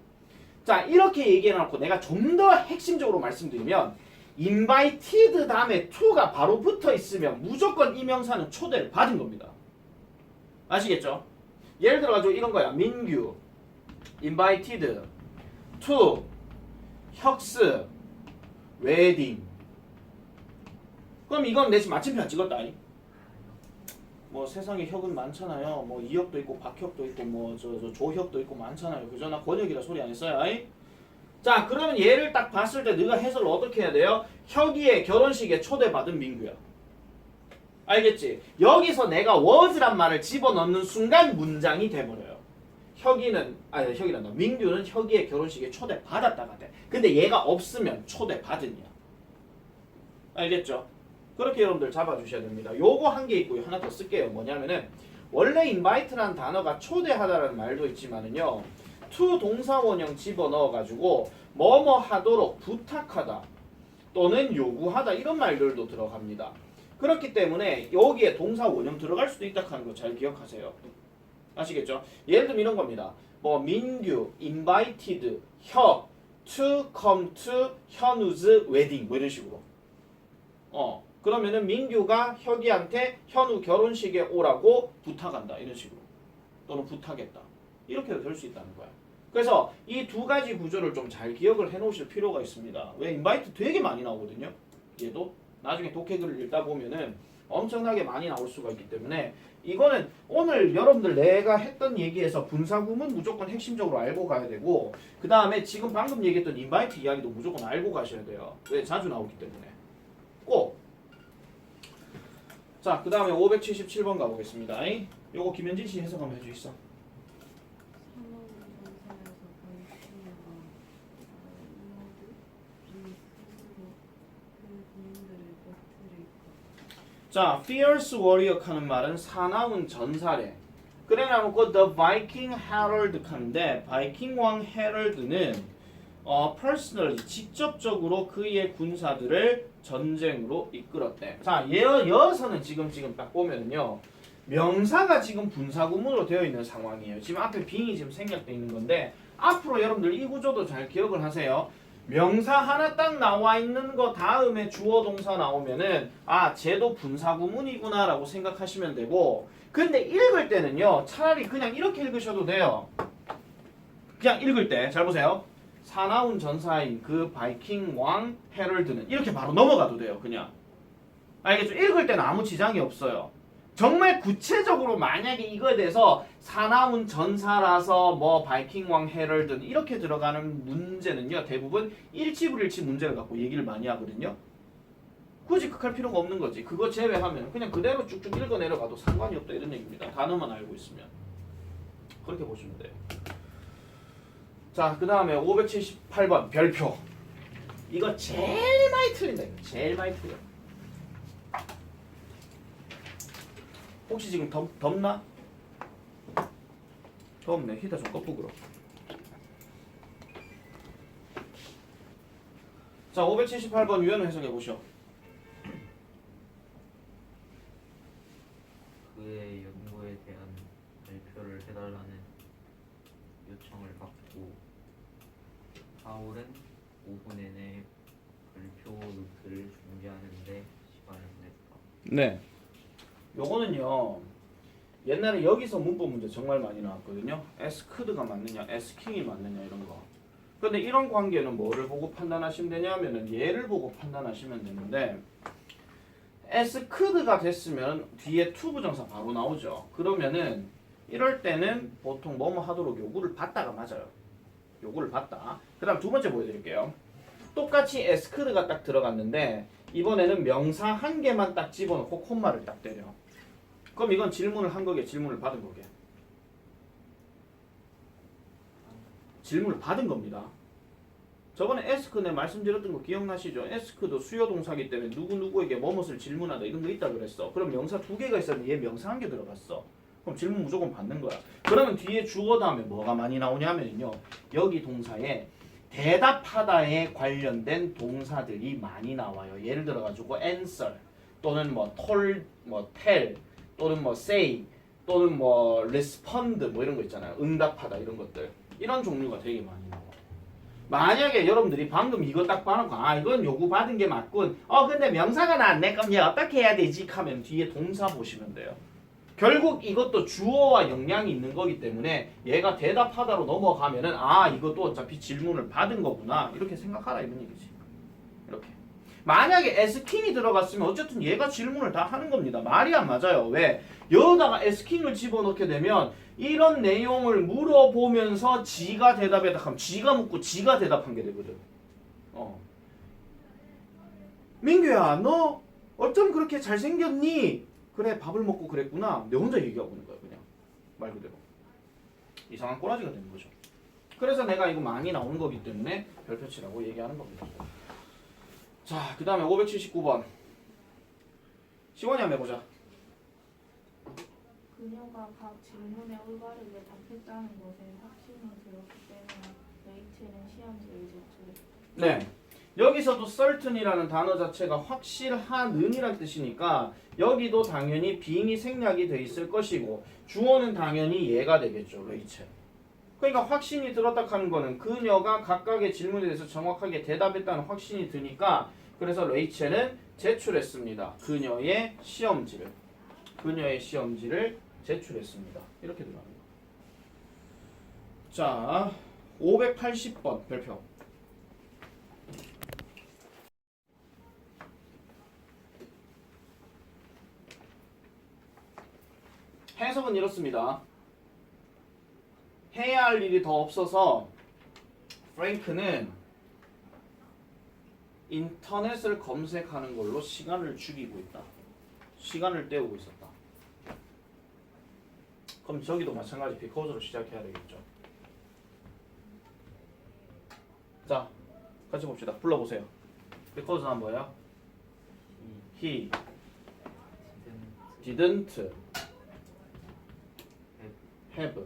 자, 이렇게 얘기해놓고 내가 좀 더 핵심적으로 말씀드리면 invited 다음에 to가 바로 붙어 있으면 무조건 이 명사는 초대를 받은 겁니다. 아시겠죠? 예를 들어가지고 이런 거야. 민규 invited to 혁스 웨딩. 그럼 이건 내 지금 마침표 안 찍었다 아니? 뭐 세상에 혁은 많잖아요. 뭐 이혁도 있고 박혁도 있고 뭐 저 조혁도 있고 많잖아요. 그죠? 나 권혁이라 소리 안 했어요. 아이? 자, 그러면 얘를 딱 봤을 때 네가 해석을 어떻게 해야 돼요? 혁이의 결혼식에 초대받은 민규야. 알겠지? 여기서 내가 was란 말을 집어넣는 순간 문장이 돼버려요. 혁이란다. 민규는 혁이의 결혼식에 초대받았다가 돼. 근데 얘가 없으면 초대받은이야. 알겠죠? 그렇게 여러분들 잡아주셔야 됩니다. 요거 한 개 있고요. 하나 더 쓸게요. 뭐냐면은 원래 invite라는 단어가 초대하다라는 말도 있지만은요. to 동사 원형 집어넣어가지고 뭐뭐 하도록 부탁하다 또는 요구하다 이런 말들도 들어갑니다. 그렇기 때문에 여기에 동사 원형 들어갈 수도 있다 하는 거 잘 기억하세요. 아시겠죠? 예를 들면 이런 겁니다. 뭐 민규, invited, 혁, to come to 현우's wedding 뭐 이런 식으로. 그러면은 민규가 혁이한테 현우 결혼식에 오라고 부탁한다 이런 식으로. 또는 부탁했다. 이렇게도 될 수 있다는 거야. 그래서 이 두 가지 구조를 좀 잘 기억을 해 놓으실 필요가 있습니다. 왜 인바이트 되게 많이 나오거든요. 얘도 나중에 독해글을 읽다 보면은 엄청나게 많이 나올 수가 있기 때문에 이거는 오늘 여러분들 내가 했던 얘기에서 분사구문 무조건 핵심적으로 알고 가야 되고 그 다음에 지금 방금 얘기했던 인바이트 이야기도 무조건 알고 가셔야 돼요. 왜? 자주 나오기 때문에. 꼭. 자, 그 다음에 577번 가보겠습니다. 요거 김현진 씨 해석 한번 해주시죠. 자, fierce warrior 하는 말은 사나운 전사래. 그래 놓고 the Viking Herald 하는데 바이킹 왕 헤럴드는 personally 직접적으로 그의 군사들을 전쟁으로 이끌었대. 자, 여서는 지금 딱 보면요. 명사가 지금 분사구문으로 되어 있는 상황이에요. 지금 앞에 being이 지금 생략되어 있는 건데 앞으로 여러분들 이 구조도 잘 기억을 하세요. 명사 하나 딱 나와 있는 거 다음에 주어 동사 나오면은 아, 쟤도 분사구문이구나 라고 생각하시면 되고 근데 읽을 때는요. 차라리 그냥 이렇게 읽으셔도 돼요. 그냥 읽을 때 잘 보세요. 사나운 전사인 그 바이킹 왕 헤럴드는 이렇게 바로 넘어가도 돼요. 그냥. 알겠죠? 읽을 때는 아무 지장이 없어요. 정말 구체적으로 만약에 이거에 대해서 사나운 전사라서 뭐 바이킹 왕 헤럴드는 이렇게 들어가는 문제는요. 대부분 일치불일치 문제를 갖고 얘기를 많이 하거든요. 굳이 극할 필요가 없는 거지. 그거 제외하면 그냥 그대로 쭉쭉 읽어 내려가도 상관이 없다 이런 얘기입니다. 단어만 알고 있으면. 그렇게 보시면 돼요. 자, 그 다음에 578번 별표. 이거 제일 많이 틀린다. 제일 많이 틀려. 혹시 지금 덥나? 덥네. 히터 좀 껐고 그럼. 자, 578번 유형 해석해 보시오. 그의 연구에 대한 발표를 해달라는 요청을 받고 하울은 5분 내내 발표 노트를 준비하는데 시간을 보냈다. 네. 요거는요. 옛날에 여기서 문법 문제 정말 많이 나왔거든요. 에스크드가 맞느냐, 에스킹이 맞느냐 이런 거. 근데 이런 관계는 뭐를 보고 판단하시면 되냐면은 얘를 보고 판단하시면 되는데 에스크드가 됐으면 뒤에 to 부정사 바로 나오죠. 그러면은 이럴 때는 보통 뭐뭐 하도록 요구를 받다가 맞아요. 요구를 받다. 그 다음 두 번째 보여드릴게요. 똑같이 에스크드가 딱 들어갔는데 이번에는 명사 한 개만 딱 집어넣고 콤마를 딱 때려. 그럼 이건 질문을 한 거게, 질문을 받은 거게. 질문을 받은 겁니다. 저번에 에스크 내 말씀드렸던 거 기억나시죠? 에스크도 수요 동사기 때문에 누구누구에게 뭐뭇을 질문하다 이런 거 있다 그랬어. 그럼 명사 두 개가 있었는데 얘 명사 한 개 들어갔어. 그럼 질문 무조건 받는 거야. 그러면 뒤에 주어 다음에 뭐가 많이 나오냐면요. 여기 동사에 대답하다에 관련된 동사들이 많이 나와요. 예를 들어 가지고 answer 또는 뭐 told, 뭐 tell 또는 뭐 say 또는 뭐 respond 뭐 이런 거 있잖아요. 응답하다 이런 것들. 이런 종류가 되게 많이 나와. 만약에 여러분들이 방금 이거 딱 봐놓고 아 이건 요구받은 게 맞군. 근데 명사가 나왔네. 그럼 얘 어떻게 해야 되지? 하면 뒤에 동사 보시면 돼요. 결국 이것도 주어와 영향이 있는 거기 때문에 얘가 대답하다로 넘어가면은 아 이것도 어차피 질문을 받은 거구나 이렇게 생각하라 이런 얘기지. 이렇게. 만약에 asking 들어갔으면 어쨌든 얘가 질문을 다 하는 겁니다. 말이 안 맞아요. 왜? 여기다가 asking을 집어넣게 되면 이런 내용을 물어보면서 지가 대답했다 하면 지가 묻고 지가 대답한 게 되거든. 민규야 너 어쩜 그렇게 잘생겼니? 그래 밥을 먹고 그랬구나. 내 혼자 얘기하고 있는 거야 그냥. 말 그대로. 이상한 꼬라지가 되는 거죠. 그래서 내가 이거 많이 나오는 거기 때문에 별표치라고 얘기하는 겁니다. 자, 그 다음에 579번. 시원이 한번 해보자. 그녀가 각 질문에 올바르게 답했다는 것에 확신이 들었기 때문에 레이첼은 시험지를 제출했다. 네. 여기서도 certain이라는 단어 자체가 확실한은이란 뜻이니까 여기도 당연히 being이 생략이 돼 있을 것이고 주어는 당연히 얘가 되겠죠. 레이첼. 그러니까 확신이 들었다 하는 거는 그녀가 각각의 질문에 대해서 정확하게 대답했다는 확신이 드니까 그래서 레이첼은 제출했습니다. 그녀의 시험지를 제출했습니다. 이렇게 들어갑니다. 자, 580번 별표. 해석은 이렇습니다. 해야 할 일이 더 없어서 프랭크는 인터넷을 검색하는 걸로 시간을 죽이고 있다. 시간을 때우고 있었다. 그럼 저기도 마찬가지 비코즈로 시작해야 되겠죠. 자, 같이 봅시다. 불러보세요. 비코즈는 뭐예요? He didn't have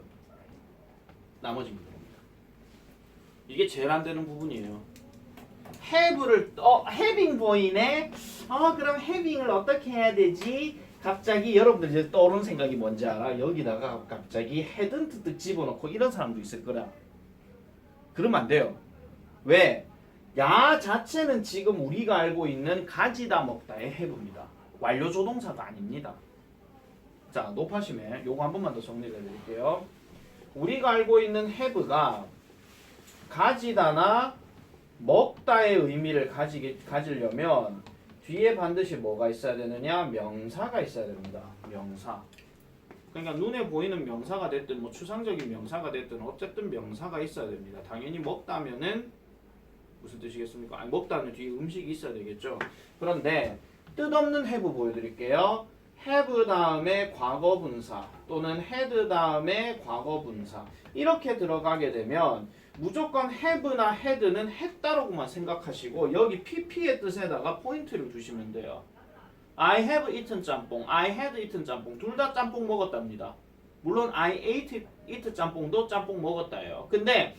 나머지입니다. 이게 제일 안 되는 부분이에요. have를 having 보이네. 그럼 having을 어떻게 해야 되지? 갑자기 여러분들 이제 떠오르는 생각이 뭔지 알아? 여기다가 갑자기 hadn't 뜻 집어넣고 이런 사람도 있을 거라. 그러면 안 돼요. 왜? 야 자체는 지금 우리가 알고 있는 가지다 먹다의 have입니다. 완료 조동사가 아닙니다. 자, 높아심에 요거 한 번만 더 정리를 해드릴게요. 우리가 알고 있는 have가 가지다나 먹다의 의미를 가지려면 뒤에 반드시 뭐가 있어야 되느냐? 명사가 있어야 됩니다. 명사. 그러니까 눈에 보이는 명사가 됐든 뭐 추상적인 명사가 됐든 어쨌든 명사가 있어야 됩니다. 당연히 먹다면은 무슨 뜻이겠습니까? 아니, 먹다는 뒤에 음식이 있어야 되겠죠. 그런데 뜻없는 have 보여드릴게요. have 다음에 과거분사 또는 had 다음에 과거분사 이렇게 들어가게 되면 무조건 have나 had는 했다라고만 생각하시고 여기 pp의 뜻에다가 포인트를 두시면 돼요. I have eaten 짬뽕, I had eaten 짬뽕 둘 다 짬뽕 먹었답니다. 물론 I ate eat 짬뽕도 짬뽕 먹었다예요. 근데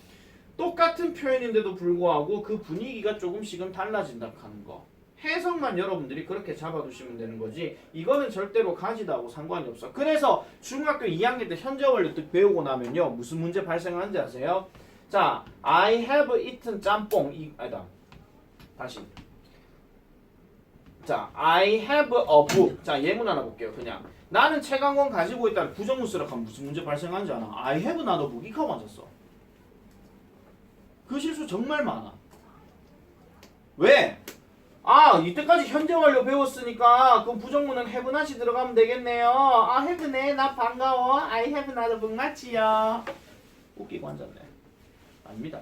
똑같은 표현인데도 불구하고 그 분위기가 조금씩은 달라진다 하는 거. 해석만 여러분들이 그렇게 잡아두시면 되는 거지 이거는 절대로 가지다하고 상관이 없어. 그래서 중학교 2학년 때 현재 원리 배우고 나면요 무슨 문제 발생하는지 아세요? 자, I have eaten 짬뽕 아니다 다시 자, I have a book. 자, 예문 하나 볼게요. 그냥 나는 책 한 권 가지고 있다는 부정문 쓰라 하면 무슨 문제 발생하는지 아나? I have not a book. 이거 맞았어. 그 실수 정말 많아. 왜? 아, 이때까지 현재 완료 배웠으니까 그럼 부정문은 have not이 들어가면 되겠네요. 아, have 네, 나 반가워. I have not a book 맞지요? 웃기고 앉았네. 아닙니다.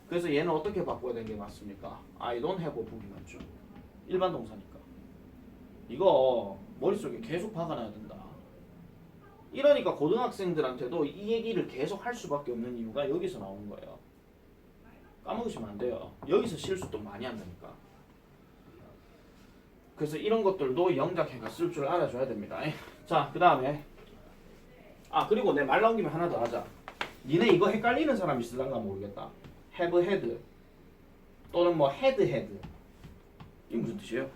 그래서 얘는 어떻게 바꿔야 되는 게 맞습니까? I don't have a book이 맞죠. 일반 동사니까. 이거 머릿속에 계속 박아놔야 된다. 이러니까 고등학생들한테도 이 얘기를 계속 할 수밖에 없는 이유가 여기서 나오는 거예요. 까먹으시면 안 돼요. 여기서 실수도 많이 한다니까. 그래서 이런 것들도 영작해가 쓸 줄 알아줘야 됩니다. 자, 그 다음에 그리고 내 말 나온 김에 하나 더 하자. 니네 이거 헷갈리는 사람 있을란가 모르겠다. have had 또는 뭐 had 이게 무슨 뜻이에요?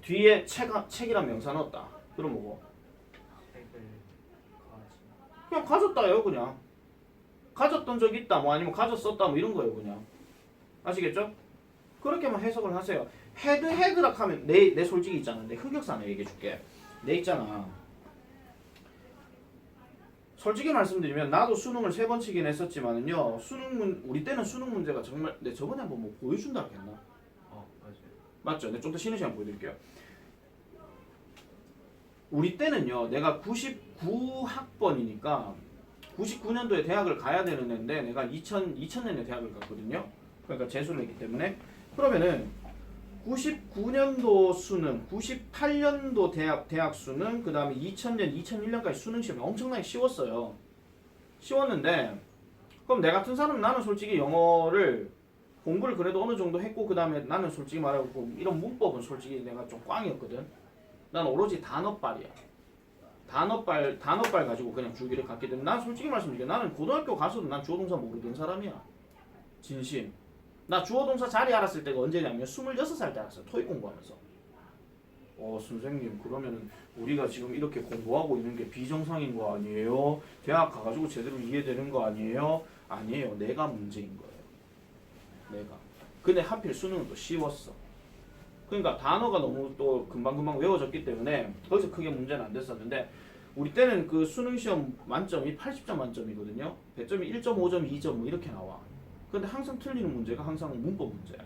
뒤에 책이란 명사 넣었다. 그럼 뭐고? 책을 그냥 가졌다요. 그냥 가졌던 적 있다 뭐 아니면 가졌었다 뭐 이런 거예요. 그냥 아시겠죠? 그렇게만 해석을 하세요. 헤드라 하면 내 솔직히 있잖아. 내 흑역사 하나 얘기해 줄게. 내 있잖아. 솔직히 말씀드리면 나도 수능을 3번 치긴 했었지만은요. 우리 때는 수능 문제가 정말 내 저번에 한번 뭐 보여준다 했나? 맞아요. 맞죠? 네, 좀 더 쉬는 시간 보여드릴게요. 우리 때는요. 내가 99학번이니까 99년도에 대학을 가야 되는 애인데 내가 2000년에 대학을 갔거든요. 그러니까 재수를 했기 때문에 그러면은 99년도 수능, 98년도 대학 수능, 그 다음에 2000년, 2001년까지 수능 시험이 엄청나게 쉬웠어요. 쉬웠는데 그럼 내 같은 사람은 나는 솔직히 영어를 공부를 그래도 어느 정도 했고 그 다음에 나는 솔직히 말하고 이런 문법은 솔직히 내가 좀 꽝이었거든. 난 오로지 단어빨이야. 단어빨 가지고 그냥 주기를 갔기 때문에 난 솔직히 말씀드릴게 나는 고등학교 가서도 난 주어동사 모르던 사람이야. 진심. 나 주어동사 자리 알았을 때가 언제냐면 26살 때 알았어요. 토익 공부하면서. 선생님 그러면은 우리가 지금 이렇게 공부하고 있는 게 비정상인 거 아니에요? 대학 가가지고 제대로 이해되는 거 아니에요? 아니에요. 내가 문제인 거예요. 내가. 근데 하필 수능은 또 쉬웠어. 그러니까 단어가 너무 또 금방금방 외워졌기 때문에 거기서 크게 문제는 안 됐었는데 우리 때는 그 수능 시험 만점이 80점 만점이거든요. 100점이 1.5점, 2점 뭐 이렇게 나와. 근데 항상 틀리는 문제가 항상 문법 문제야.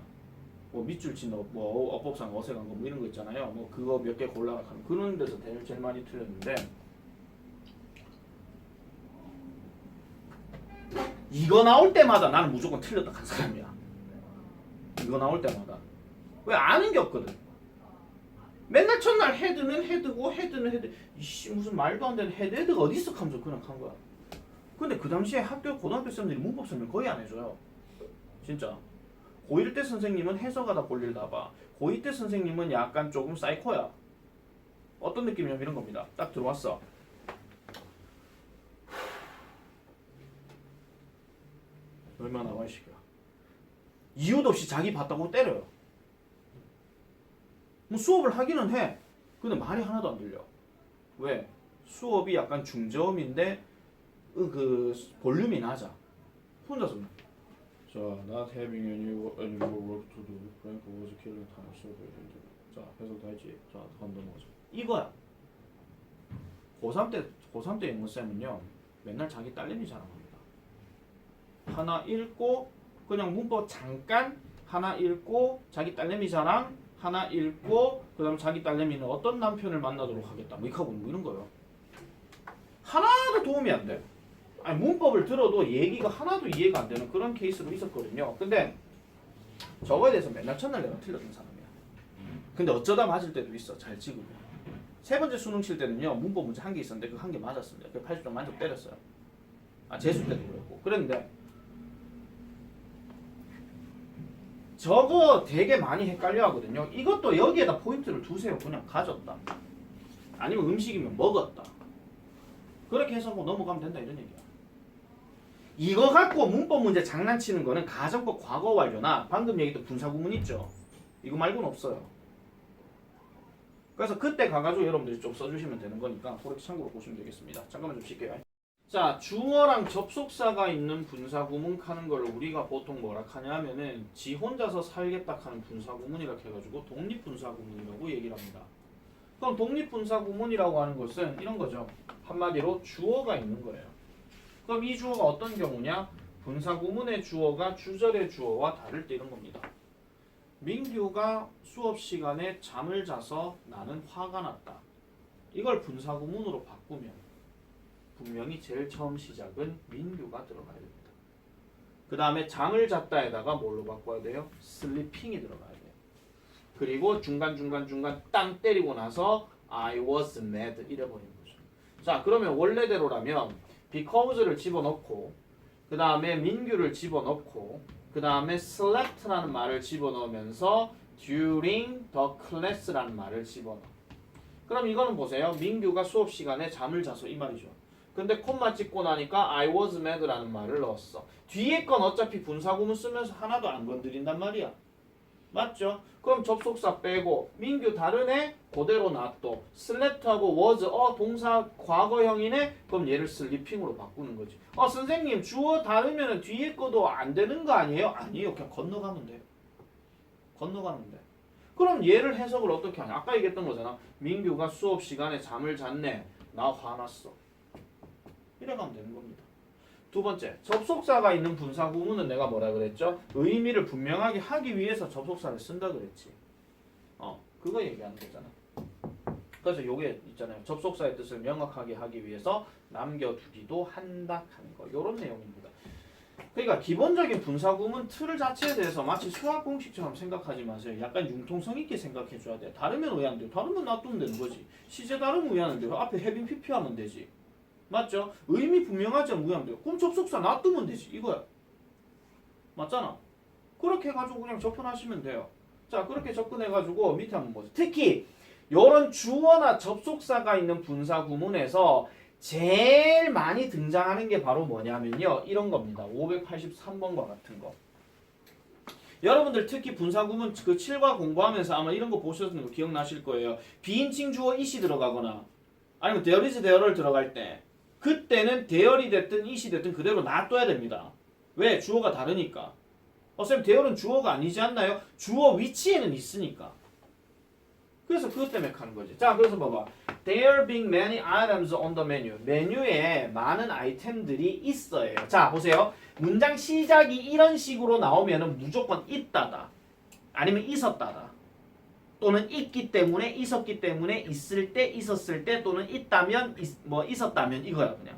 뭐 밑줄 친 뭐 어법상 어색한 거 뭐 이런 거 있잖아요. 뭐 그거 몇 개 골라라 하는 그런 데서 제일 많이 틀렸는데 이거 나올 때마다 나는 무조건 틀렸다 한 사람이야. 이거 나올 때마다. 왜 아는 게 없거든. 맨날 첫날 헤드는 헤드고 헤드는 헤드. 이씨 무슨 말도 안 되는 헤드가 어디 있어 하면서 그냥 한 거야. 근데 그 당시에 고등학교 쌤들이 문법 설명 거의 안 해줘요. 진짜. 고1 때 선생님은 해석하다 볼일 나봐. 고2 때 선생님은 약간 조금 사이코야. 어떤 느낌이냐면 이런 겁니다. 딱 들어왔어. 얼마나 나와 이 새끼야. 이유도 없이 자기 봤다고 때려요. 뭐 수업을 하기는 해. 근데 말이 하나도 안 들려. 왜? 수업이 약간 중저음인데 그 볼륨이 낮아. 혼자서 자, not having any more work to do. Frank was killing time. So 자, 해석 다 했지. 자, 다음 넘어가자. 이거야. 고3 때 영어 쌤은요. 맨날 자기 딸내미 자랑합니다. 하나 읽고 그냥 문법 잠깐 하나 읽고 자기 딸내미 자랑 하나 읽고 그다음 자기 딸내미는 어떤 남편을 만나도록 하겠다. 뭐 이런 거예요. 하나도 도움이 안 돼. 아니 문법을 들어도 얘기가 하나도 이해가 안 되는 그런 케이스로 있었거든요. 근데 저거에 대해서 맨날 첫날 내가 틀렸던 사람이야. 근데 어쩌다 맞을 때도 있어. 잘 찍으면. 세 번째 수능 칠 때는요. 문법 문제 한 개 있었는데 그 한 개 맞았습니다. 그 80점 만점 때렸어요. 재수 때도 그랬고. 그랬는데 저거 되게 많이 헷갈려 하거든요. 이것도 여기에다 포인트를 두세요. 그냥 가졌다. 아니면 음식이면 먹었다. 그렇게 해서 뭐 넘어가면 된다 이런 얘기야. 이거 갖고 문법 문제 장난치는 거는 가정법 과거 완료나 방금 얘기했던 분사구문 있죠. 이거 말고는 없어요. 그래서 그때 가가지고 여러분들이 좀 써주시면 되는 거니까 그렇게 참고로 보시면 되겠습니다. 잠깐만 좀 쉴게요. 자, 주어랑 접속사가 있는 분사구문 하는 걸 우리가 보통 뭐라 하냐 하면은 지 혼자서 살겠다 하는 분사구문이라고 해가지고 독립분사구문이라고 얘기를 합니다. 그럼 독립분사구문이라고 하는 것은 이런 거죠. 한마디로 주어가 있는 거예요. 그럼 이 주어가 어떤 경우냐? 분사구문의 주어가 주절의 주어와 다를 때 이런 겁니다. 민규가 수업 시간에 잠을 자서 나는 화가 났다. 이걸 분사구문으로 바꾸면 분명히 제일 처음 시작은 민규가 들어가야 됩니다. 그 다음에 잠을 잤다에다가 뭘로 바꿔야 돼요? sleeping이 들어가야 돼요. 그리고 중간중간 땅 때리고 나서 I was mad 이래버리는 거죠. 자, 그러면 원래대로라면 because를 집어넣고 그 다음에 민규를 집어넣고 그 다음에 slept라는 말을 집어넣으면서 during the class라는 말을 집어넣어. 그럼 이거는 보세요. 민규가 수업 시간에 잠을 자서 이 말이죠. 근데 콤마 찍고 나니까 I was mad라는 말을 넣었어. 뒤에 건 어차피 분사구문 쓰면서 하나도 안 건드린단 말이야. 맞죠? 그럼 접속사 빼고 민규 다른 애 그대로 놔둬. 슬랩트하고 was 동사 과거형이네. 그럼 얘를 슬리핑으로 바꾸는 거지. 선생님 주어 다르면 뒤에 거도 안 되는 거 아니에요? 아니에요. 그냥 건너가면 돼요. 건너가면 돼. 그럼 얘를 해석을 어떻게 하냐? 아까 얘기했던 거잖아. 민규가 수업 시간에 잠을 잤네. 나 화났어. 이래가면 되는 겁니다. 두 번째, 접속사가 있는 분사구문은 내가 뭐라 그랬죠? 의미를 분명하게 하기 위해서 접속사를 쓴다 그랬지. 그거 얘기하는 거잖아. 그래서 요게 있잖아요. 접속사의 뜻을 명확하게 하기 위해서 남겨두기도 한다 하는 거. 요런 내용입니다. 그러니까 기본적인 분사구문 틀 자체에 대해서 마치 수학 공식처럼 생각하지 마세요. 약간 융통성 있게 생각해 줘야 돼. 다르면 왜 안 돼요? 다르면 놔두면 되는 거지. 시제 다르면 왜 하는 데요? 앞에 having pp 하면 되지. 맞죠? 의미 분명하지 않으면 왜 안 돼요? 그럼 접속사 놔두면 되지. 이거야. 맞잖아. 그렇게 해가지고 그냥 접근하시면 돼요. 자, 그렇게 접근해가지고 밑에 한번 보세요. 특히 요런 주어나 접속사가 있는 분사구문에서 제일 많이 등장하는 게 바로 뭐냐면요. 이런 겁니다. 583번과 같은 거. 여러분들 특히 분사구문 그 7과 공부하면서 아마 이런 거 보셨는 거 기억나실 거예요. 비인칭 주어 it이 들어가거나 아니면 there is there를 들어갈 때 그때는 there이 됐든 it이 됐든 그대로 놔둬야 됩니다. 왜? 주어가 다르니까. 쌤 there는 주어가 아니지 않나요? 주어 위치에는 있으니까. 그래서 그것 때문에 하는 거지. 자, 그래서 봐봐. There being many items on the menu. 메뉴에 많은 아이템들이 있어요. 자, 보세요. 문장 시작이 이런 식으로 나오면은 무조건 있다다. 아니면 있었다다. 또는 있기 때문에, 있었기 때문에, 있을 때, 있었을 때, 또는 있다면, 있었다면 이거야 그냥.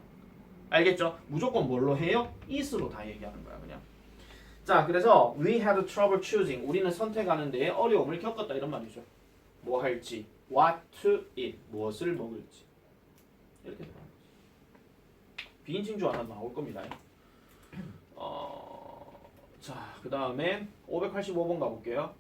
알겠죠? 무조건 뭘로 해요? is로 다 얘기하는 거야 그냥. 자, 그래서 we had trouble choosing. 우리는 선택하는 데에 어려움을 겪었다 이런 말이죠. 뭐 할지, what to eat, 무엇을 먹을지. 이렇게 들어가는 거지. 비인칭 주어 하나 나올 겁니다. 자, 그 다음에 585번 가볼게요.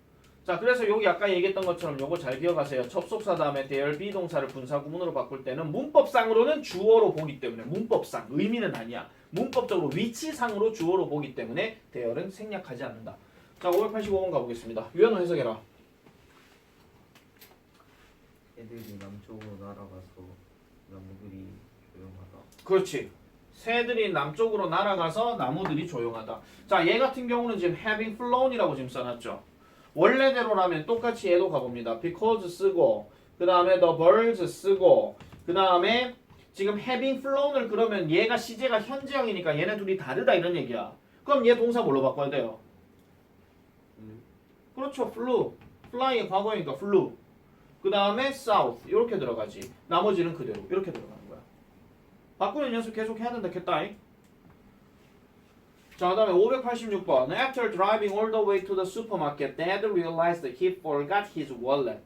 자, 그래서 여기 아까 얘기했던 것처럼 요거 잘 기억하세요. 접속사 다음에 there 비동사를 분사구문으로 바꿀 때는 문법상으로는 주어로 보기 때문에 문법상, 의미는 아니야. 문법적으로 위치상으로 주어로 보기 때문에 there는 생략하지 않는다. 자, 585번 가보겠습니다. 유연호 해석해라. 애들이 남쪽으로 날아가서 나무들이 조용하다. 그렇지. 새들이 남쪽으로 날아가서 나무들이 조용하다. 자, 얘 같은 경우는 지금 having flown이라고 지금 써놨죠. 원래대로라면 똑같이 얘도 가봅니다. because 쓰고 그 다음에 the birds 쓰고 그 다음에 지금 having flown을 그러면 얘가 시제가 현재형이니까 얘네 둘이 다르다 이런 얘기야. 그럼 얘 동사 뭘로 바꿔야 돼요? 그렇죠. flew. fly의 과거니까 flew. 그 다음에 south 이렇게 들어가지. 나머지는 그대로 이렇게 들어가는 거야. 바꾸는 연습 계속 해야 된다 했다잉. 자, 그 다음에 586번. After driving all the way to the supermarket, Dad realized he forgot his wallet.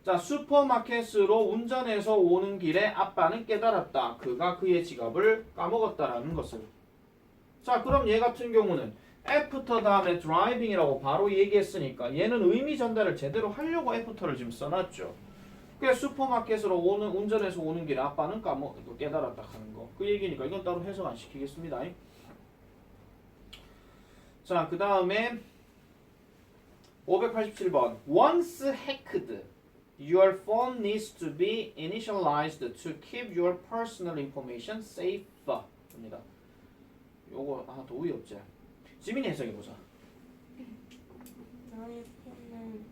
자, 슈퍼마켓으로 운전해서 오는 길에 아빠는 깨달았다. 그가 그의 지갑을 까먹었다라는 것을. 자, 그럼 얘 같은 경우는 애프터 다음에 driving이라고 바로 얘기했으니까 얘는 의미 전달을 제대로 하려고 애프터를 지금 써놨죠. 그래 슈퍼마켓으로 오는 운전해서 오는 길에 아빠는 깨달았다 하는 거. 그 얘기니까 이건 따로 해석 안 시키겠습니다. 자, 그 다음에 587번. Once hacked, your phone needs to be initialized to keep your personal information safe. 입니다. 요거 하나 더 어렵지? 지민이 해석해보자. 너의 폰은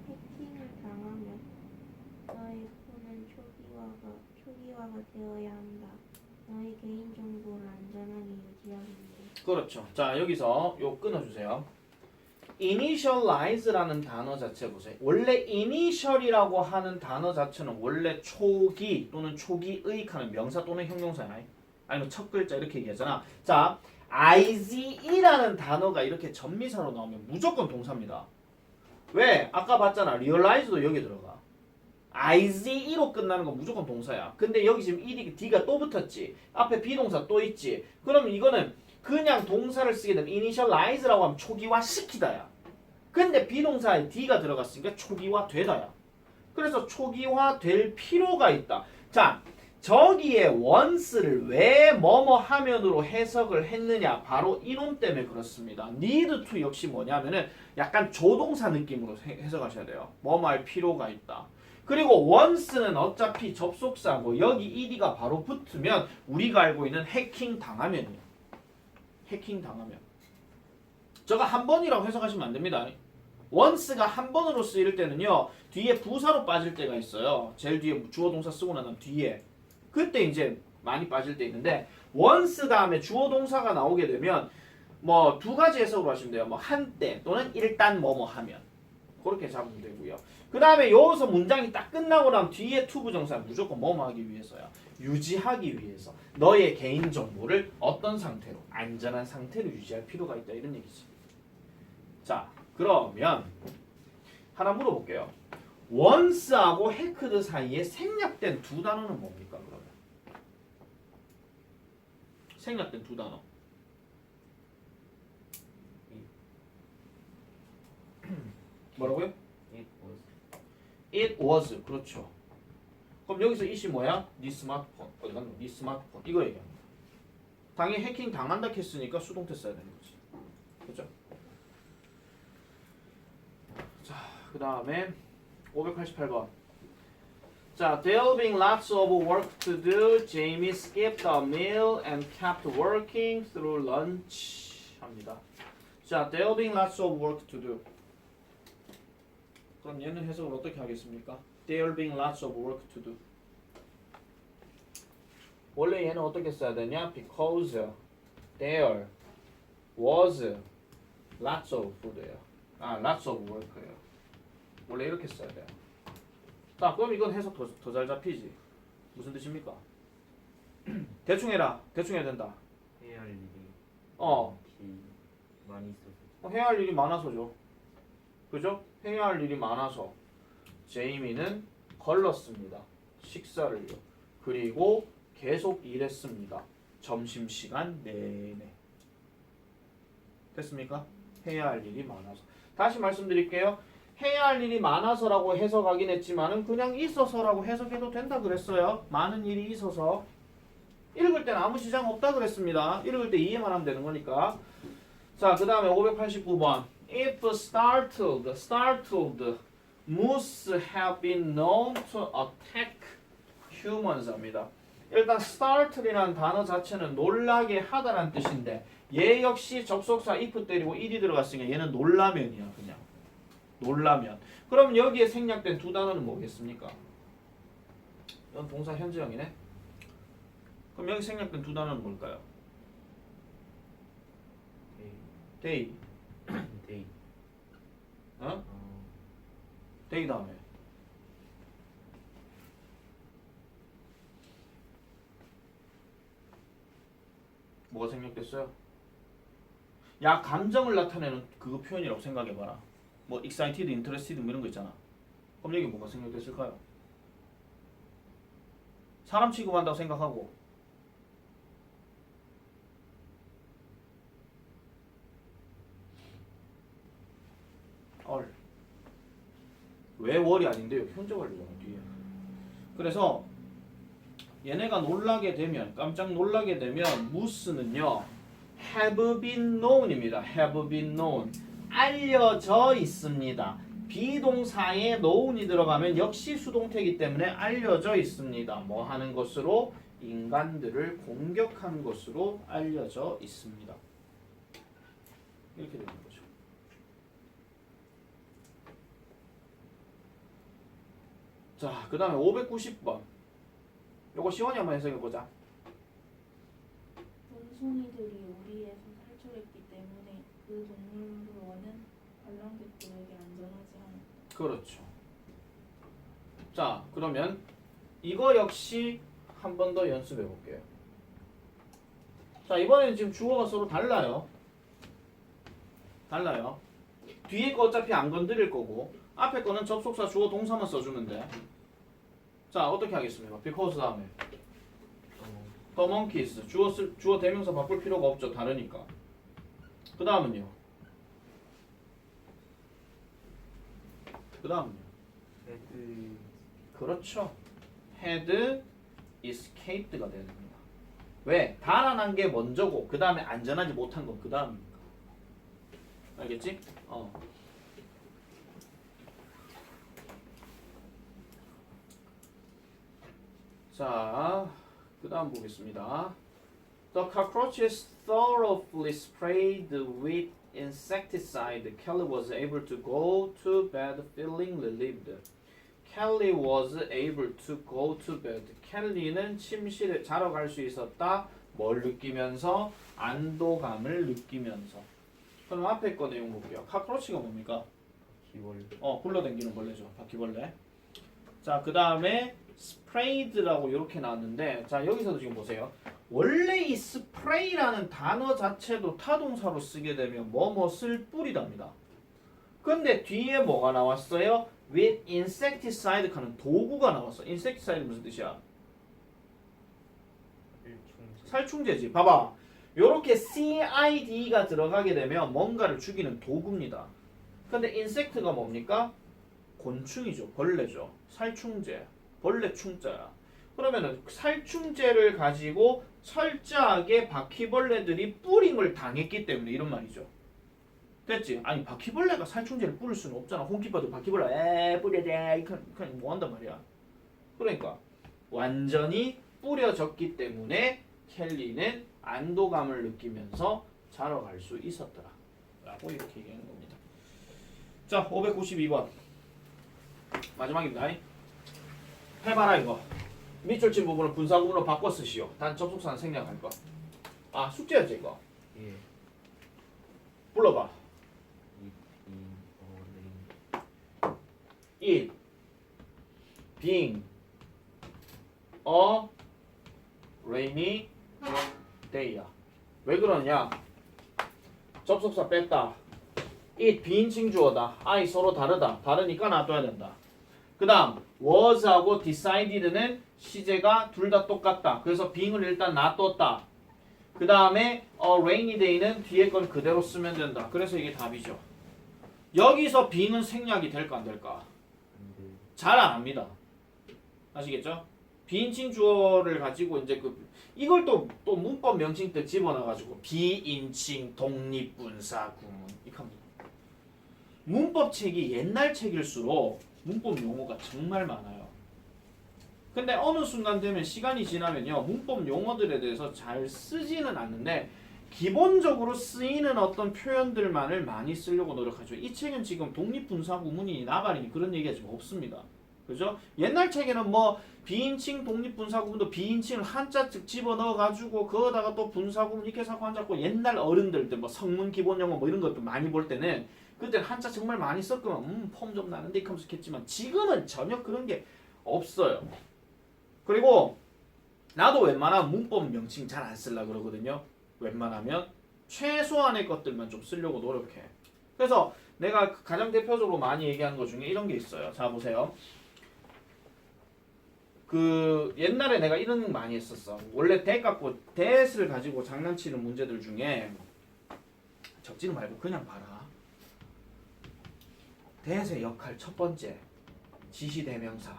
해킹을 당하면 너의 폰은 초기화가 되어야 한다. 너의 개인정보를 안전하게 유지하기 위해. 그렇죠. 자, 여기서 요 끊어주세요. initialize라는 단어 자체 보세요. 원래 initial이라고 하는 단어 자체는 원래 초기 또는 초기의 하는 명사 또는 형용사야. 아니면 첫 글자 이렇게 얘기하잖아. 자, IZE라는 단어가 이렇게 전미사로 나오면 무조건 동사입니다. 왜? 아까 봤잖아. realize도 여기 들어가. IZE로 끝나는 건 무조건 동사야. 근데 여기 지금 D가 또 붙었지. 앞에 비동사 또 있지. 그러면 이거는 그냥 동사를 쓰게 되면 initialize라고 하면 초기화 시키다야. 근데 비동사에 D가 들어갔으니까 초기화 되다야. 그래서 초기화 될 필요가 있다. 자, 저기에 once를 왜 뭐뭐 하면으로 해석을 했느냐. 바로 이놈 때문에 그렇습니다. need to 역시 뭐냐면은 약간 조동사 느낌으로 해석하셔야 돼요. 뭐뭐 할 필요가 있다. 그리고 once는 어차피 접속사고 여기 ed가 바로 붙으면 우리가 알고 있는 해킹 당하면이요. 해킹 당하면. 저거 한 번이라고 해석하시면 안 됩니다. once가 한 번으로 쓰일 때는요. 뒤에 부사로 빠질 때가 있어요. 제일 뒤에 주어 동사 쓰고 난 다음 뒤에. 그때 이제 많이 빠질 때 있는데 once 다음에 주어 동사가 나오게 되면 뭐 두 가지 해석으로 하시면 돼요. 뭐 한때 또는 일단 뭐뭐 하면. 그렇게 잡으면 되고요. 그 다음에 여기서 문장이 딱 끝나고 나면 뒤에 to 부정사는 무조건 뭐뭐 하기 위해서야. 유지하기 위해서. 너의 개인정보를 어떤 상태로? 안전한 상태로 유지할 필요가 있다. 이런 얘기지. 자, 그러면 하나 물어볼게요. once하고 hacked 사이에 생략된 두 단어는 뭡니까? 그러면 생략된 두 단어. 뭐라고요? It was. 그렇죠. 그럼 여기서 it이 뭐야? 네 스마트폰. 어디 갔노? 네 스마트폰. 이거 얘기합니다. 당연히 해킹 당한다 했으니까 수동태 써야 되는 거지. 그렇죠? 자, 그 다음에 588번. 자, there being lots of work to do, Jamie skipped a meal and kept working through lunch. 합니다. 자, there being lots of work to do. 그럼 얘는 해석을 어떻게 하겠습니까? There being lots of work to do. 원래 얘는 어떻게 써야 되냐? Because there was lots of food예요. lots of work예요. 원래 이렇게 써야 돼요. 자, 그럼 이건 해석 더 잘 잡히지. 무슨 뜻입니까? 대충 해라. 대충 해야 된다. 해야 할 일이 많이 있어서. 해야 할 일이 많아서죠. 그죠? 해야 할 일이 많아서 제이미는 걸렀습니다. 식사를요. 그리고 계속 일했습니다. 점심시간 내내. 됐습니까? 해야 할 일이 많아서. 다시 말씀드릴게요. 해야 할 일이 많아서라고 해석하긴 했지만은 그냥 있어서라고 해석해도 된다 그랬어요. 많은 일이 있어서. 읽을 때는 아무 지장 없다 그랬습니다. 읽을 때 이해만 하면 되는 거니까. 자, 그 다음에 589번. If startled moose have been known to attack humans 합니다. 일단 startled이라는 단어 자체는 놀라게 하다라는 뜻인데 얘 역시 접속사 if 때리고 ed이 들어갔으니까 얘는 놀라면이야. 그냥 놀라면. 그럼 여기에 생략된 두 단어는 뭐겠습니까? 이건 동사 현재형이네. 그럼 여기 생략된 두 단어는 뭘까요? day. 데이. 어? day 다음에 뭐가 생략됐어요? 야, 감정을 나타내는 그거 표현이라고 생각해봐라. 뭐 excited, interested 뭐 이런 거 있잖아. 그럼 여기 뭐가 생략됐을까요? 사람 취급한다고 생각하고 왜 월이 아닌데요? 현재 완료잖아 뒤에. 그래서 얘네가 놀라게 되면 깜짝 놀라게 되면 무스는요 have been known입니다. have been known 알려져 있습니다. 비동사에 known이 들어가면 역시 수동태이기 때문에 알려져 있습니다. 뭐 하는 것으로? 인간들을 공격한 것으로 알려져 있습니다. 이렇게 되는 거죠. 자, 그 다음에 590번. 요거 시원히 한번 해석해보자. 원숭이들이 우리에서 탈출했기 때문에 그 동물원은 관람객들에게 안전하지 않았다. 그렇죠. 자, 그러면 이거 역시 한 번 더 연습해 볼게요. 자, 이번에는 지금 주어가 서로 달라요. 달라요. 뒤에 거 어차피 안 건드릴 거고 앞에 거는 접속사 주어 동사만 써주면 돼. 자, 어떻게 하겠습니까? because 다음에 the monkeys 주어 대명사 바꿀 필요가 없죠. 다르니까. 그 다음은요. 그 다음은요. 헤드 그렇죠. had escaped가 되는 겁니다. 왜? 달아난 게 먼저고 그 다음에 안전하지 못한 건 그 다음입니다. 알겠지? 자, 그 다음 보겠습니다. The cockroaches thoroughly sprayed with insecticide. Kelly was able to go to bed feeling relieved. Kelly was able to go to bed. 켈리는 침실에 자러 갈 수 있었다. 뭘 느끼면서? 안도감을 느끼면서. 그럼 앞에 거 내용 볼게요. 카크로치가 뭡니까? 기월 굴러다니는 벌레죠. 바퀴벌레. 자, 그 다음에 sprayed라고 이렇게 나왔는데, 자 여기서도 지금 보세요. 원래 이 spray라는 단어 자체도 타동사로 쓰게 되면 뭐뭇을 뿌리답니다. 근데 뒤에 뭐가 나왔어요? with insecticide 하는 도구가 나왔어. insecticide 무슨 뜻이야? 일충제 살충제지. 봐봐. 요렇게 CID가 들어가게 되면 뭔가를 죽이는 도구입니다. 근데 insect가 뭡니까? 곤충이죠. 벌레죠. 살충제. 벌레 충자야. 그러면은 살충제를 가지고 철저하게 바퀴벌레들이 뿌림을 당했기 때문에 이런 말이죠. 됐지? 아니 바퀴벌레가 살충제를 뿌릴 수는 없잖아. 홈키퍼도 바퀴벌레 뿌려대 그냥 뭐 한단 말이야. 그러니까 완전히 뿌려졌기 때문에 켈리는 안도감을 느끼면서 자러 갈 수 있었더라 라고 이렇게 얘기하는 겁니다. 자, 592번 마지막입니다. 해봐라 이거. 밑줄 친 부분을 분사구문으로 바꿔 쓰시오. 단 접속사는 생략할 거. 아, 숙제였지 이거. 예 불러봐. It being a rainy day야. 왜 그러냐? 접속사 뺐다. it 비인칭 주어다. I 서로 다르다. 다르니까 놔둬야 된다. 그 다음 was하고 decided는 시제가 둘 다 똑같다. 그래서 being을 일단 놔뒀다. 그 다음에 a rainy day는 뒤에 건 그대로 쓰면 된다. 그래서 이게 답이죠. 여기서 being은 생략이 될까 안 될까? 잘 안 합니다. 아시겠죠? 비인칭 주어를 가지고 이제 이걸 또 문법 명칭 때 집어넣어가지고 비인칭 독립분사 구문 이렇게 합니다. 문법 책이 옛날 책일수록 문법 용어가 정말 많아요. 근데 어느 순간 되면 시간이 지나면요 문법 용어들에 대해서 잘 쓰지는 않는데 기본적으로 쓰이는 어떤 표현들만을 많이 쓰려고 노력하죠. 이 책은 지금 독립분사 구문이니 나발이니 그런 얘기가 지금 없습니다. 그죠? 옛날 책에는 뭐 비인칭 독립분사 구문도 비인칭을 한자씩 집어넣어가지고 그거다가 또 분사 구문 이렇게 해서 앉았고 옛날 어른들 때 뭐 성문 기본 영어 뭐 이런 것도 많이 볼 때는 그때는 한자 정말 많이 썼구만 폼 좀 나는데 이렇게 하면서 했지만 지금은 전혀 그런 게 없어요. 그리고 나도 웬만하면 문법 명칭 잘 안 쓰려고 그러거든요. 웬만하면 최소한의 것들만 좀 쓰려고 노력해. 그래서 내가 가장 대표적으로 많이 얘기하는 것 중에 이런 게 있어요. 자 보세요. 옛날에 내가 이런 거 많이 했었어. 원래 that을 가지고 장난치는 문제들 중에 적지는 말고 그냥 봐라. that의 역할 첫 번째 지시대명사.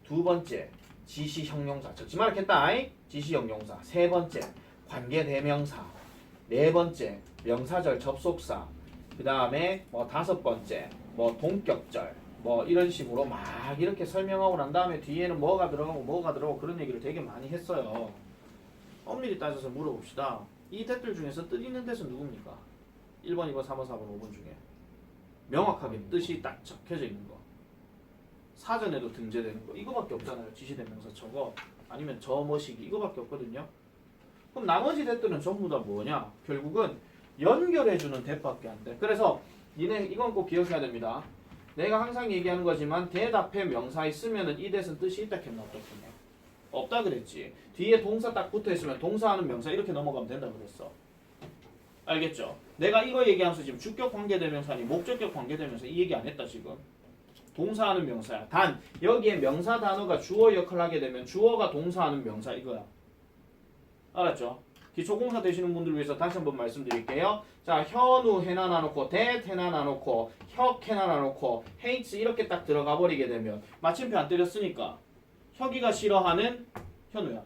두 번째 지시형용사. 적지 말겠다. 지시형용사. 세 번째 관계대명사. 네 번째 명사절 접속사. 그 다음에 뭐 다섯 번째 뭐 동격절. 뭐 이런 식으로 막 이렇게 설명하고 난 다음에 뒤에는 뭐가 들어가고 그런 얘기를 되게 많이 했어요. 엄밀히 따져서 물어봅시다. 이 댓글 중에서 뜻 있는 뜻은 누굽니까? 1번, 2번, 3번, 4번, 5번 중에 명확하게 뜻이 딱 적혀져 있는 거, 사전에도 등재되는 거 이거밖에 없잖아요. 지시대명사 저거 아니면 저 뭐시기 이거밖에 없거든요. 그럼 나머지 댓들은 전부 다 뭐냐? 결국은 연결해주는 댓밖에 안 돼. 그래서 니네 이건 꼭 기억해야 됩니다. 내가 항상 얘기하는 거지만 대답해 명사 있으면은 이 대신 뜻이 있다 했나 없다 했냐? 없다 그랬지. 뒤에 동사 딱 붙어 있으면 동사하는 명사 이렇게 넘어가면 된다 그랬어. 알겠죠? 내가 이거 얘기하면서 지금 주격 관계대명사니 목적격 관계대명사 이 얘기 안 했다 지금. 동사하는 명사야. 단 여기에 명사 단어가 주어 역할을 하게 되면 주어가 동사하는 명사 이거야. 알았죠? 기초공사 되시는 분들 위해서 다시 한번 말씀드릴게요. 자, 현우 해나 놔놓고 that 해나 놔놓고 혁 해나 놔놓고 hates 이렇게 딱 들어가 버리게 되면 마침표 안 때렸으니까 혁이가 싫어하는 현우야.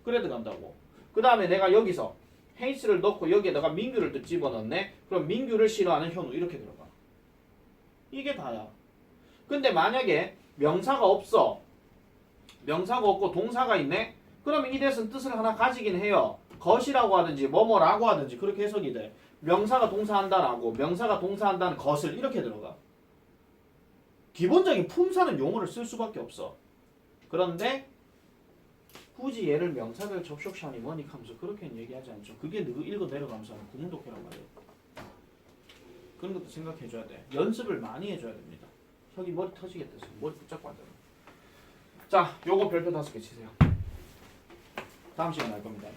그래 들어간다고. 그 다음에 내가 여기서 hates를 넣고 여기에다가 민규를 또 집어넣네. 그럼 민규를 싫어하는 현우 이렇게 들어가. 이게 다야. 근데 만약에 명사가 없어. 명사가 없고 동사가 있네. 그러면 이 대신 뜻을 하나 가지긴 해요. 것이라고 하든지 뭐뭐라고 하든지 그렇게 해석이 돼. 명사가 동사한다라고 명사가 동사한다는 것을 이렇게 들어가. 기본적인 품사는 용어를 쓸 수밖에 없어. 그런데 굳이 얘를 명사별 접속샤니 뭐니 하면서 그렇게는 얘기하지 않죠. 그게 너 읽어 내려가면서 하는 구문독해란 말이에요. 그런 것도 생각해줘야 돼. 연습을 많이 해줘야 됩니다. 혁이 머리 터지겠다. 머리 붙잡고 앉아. 자, 요거 별표 5개 치세요. 다음 시간에 할 겁니다.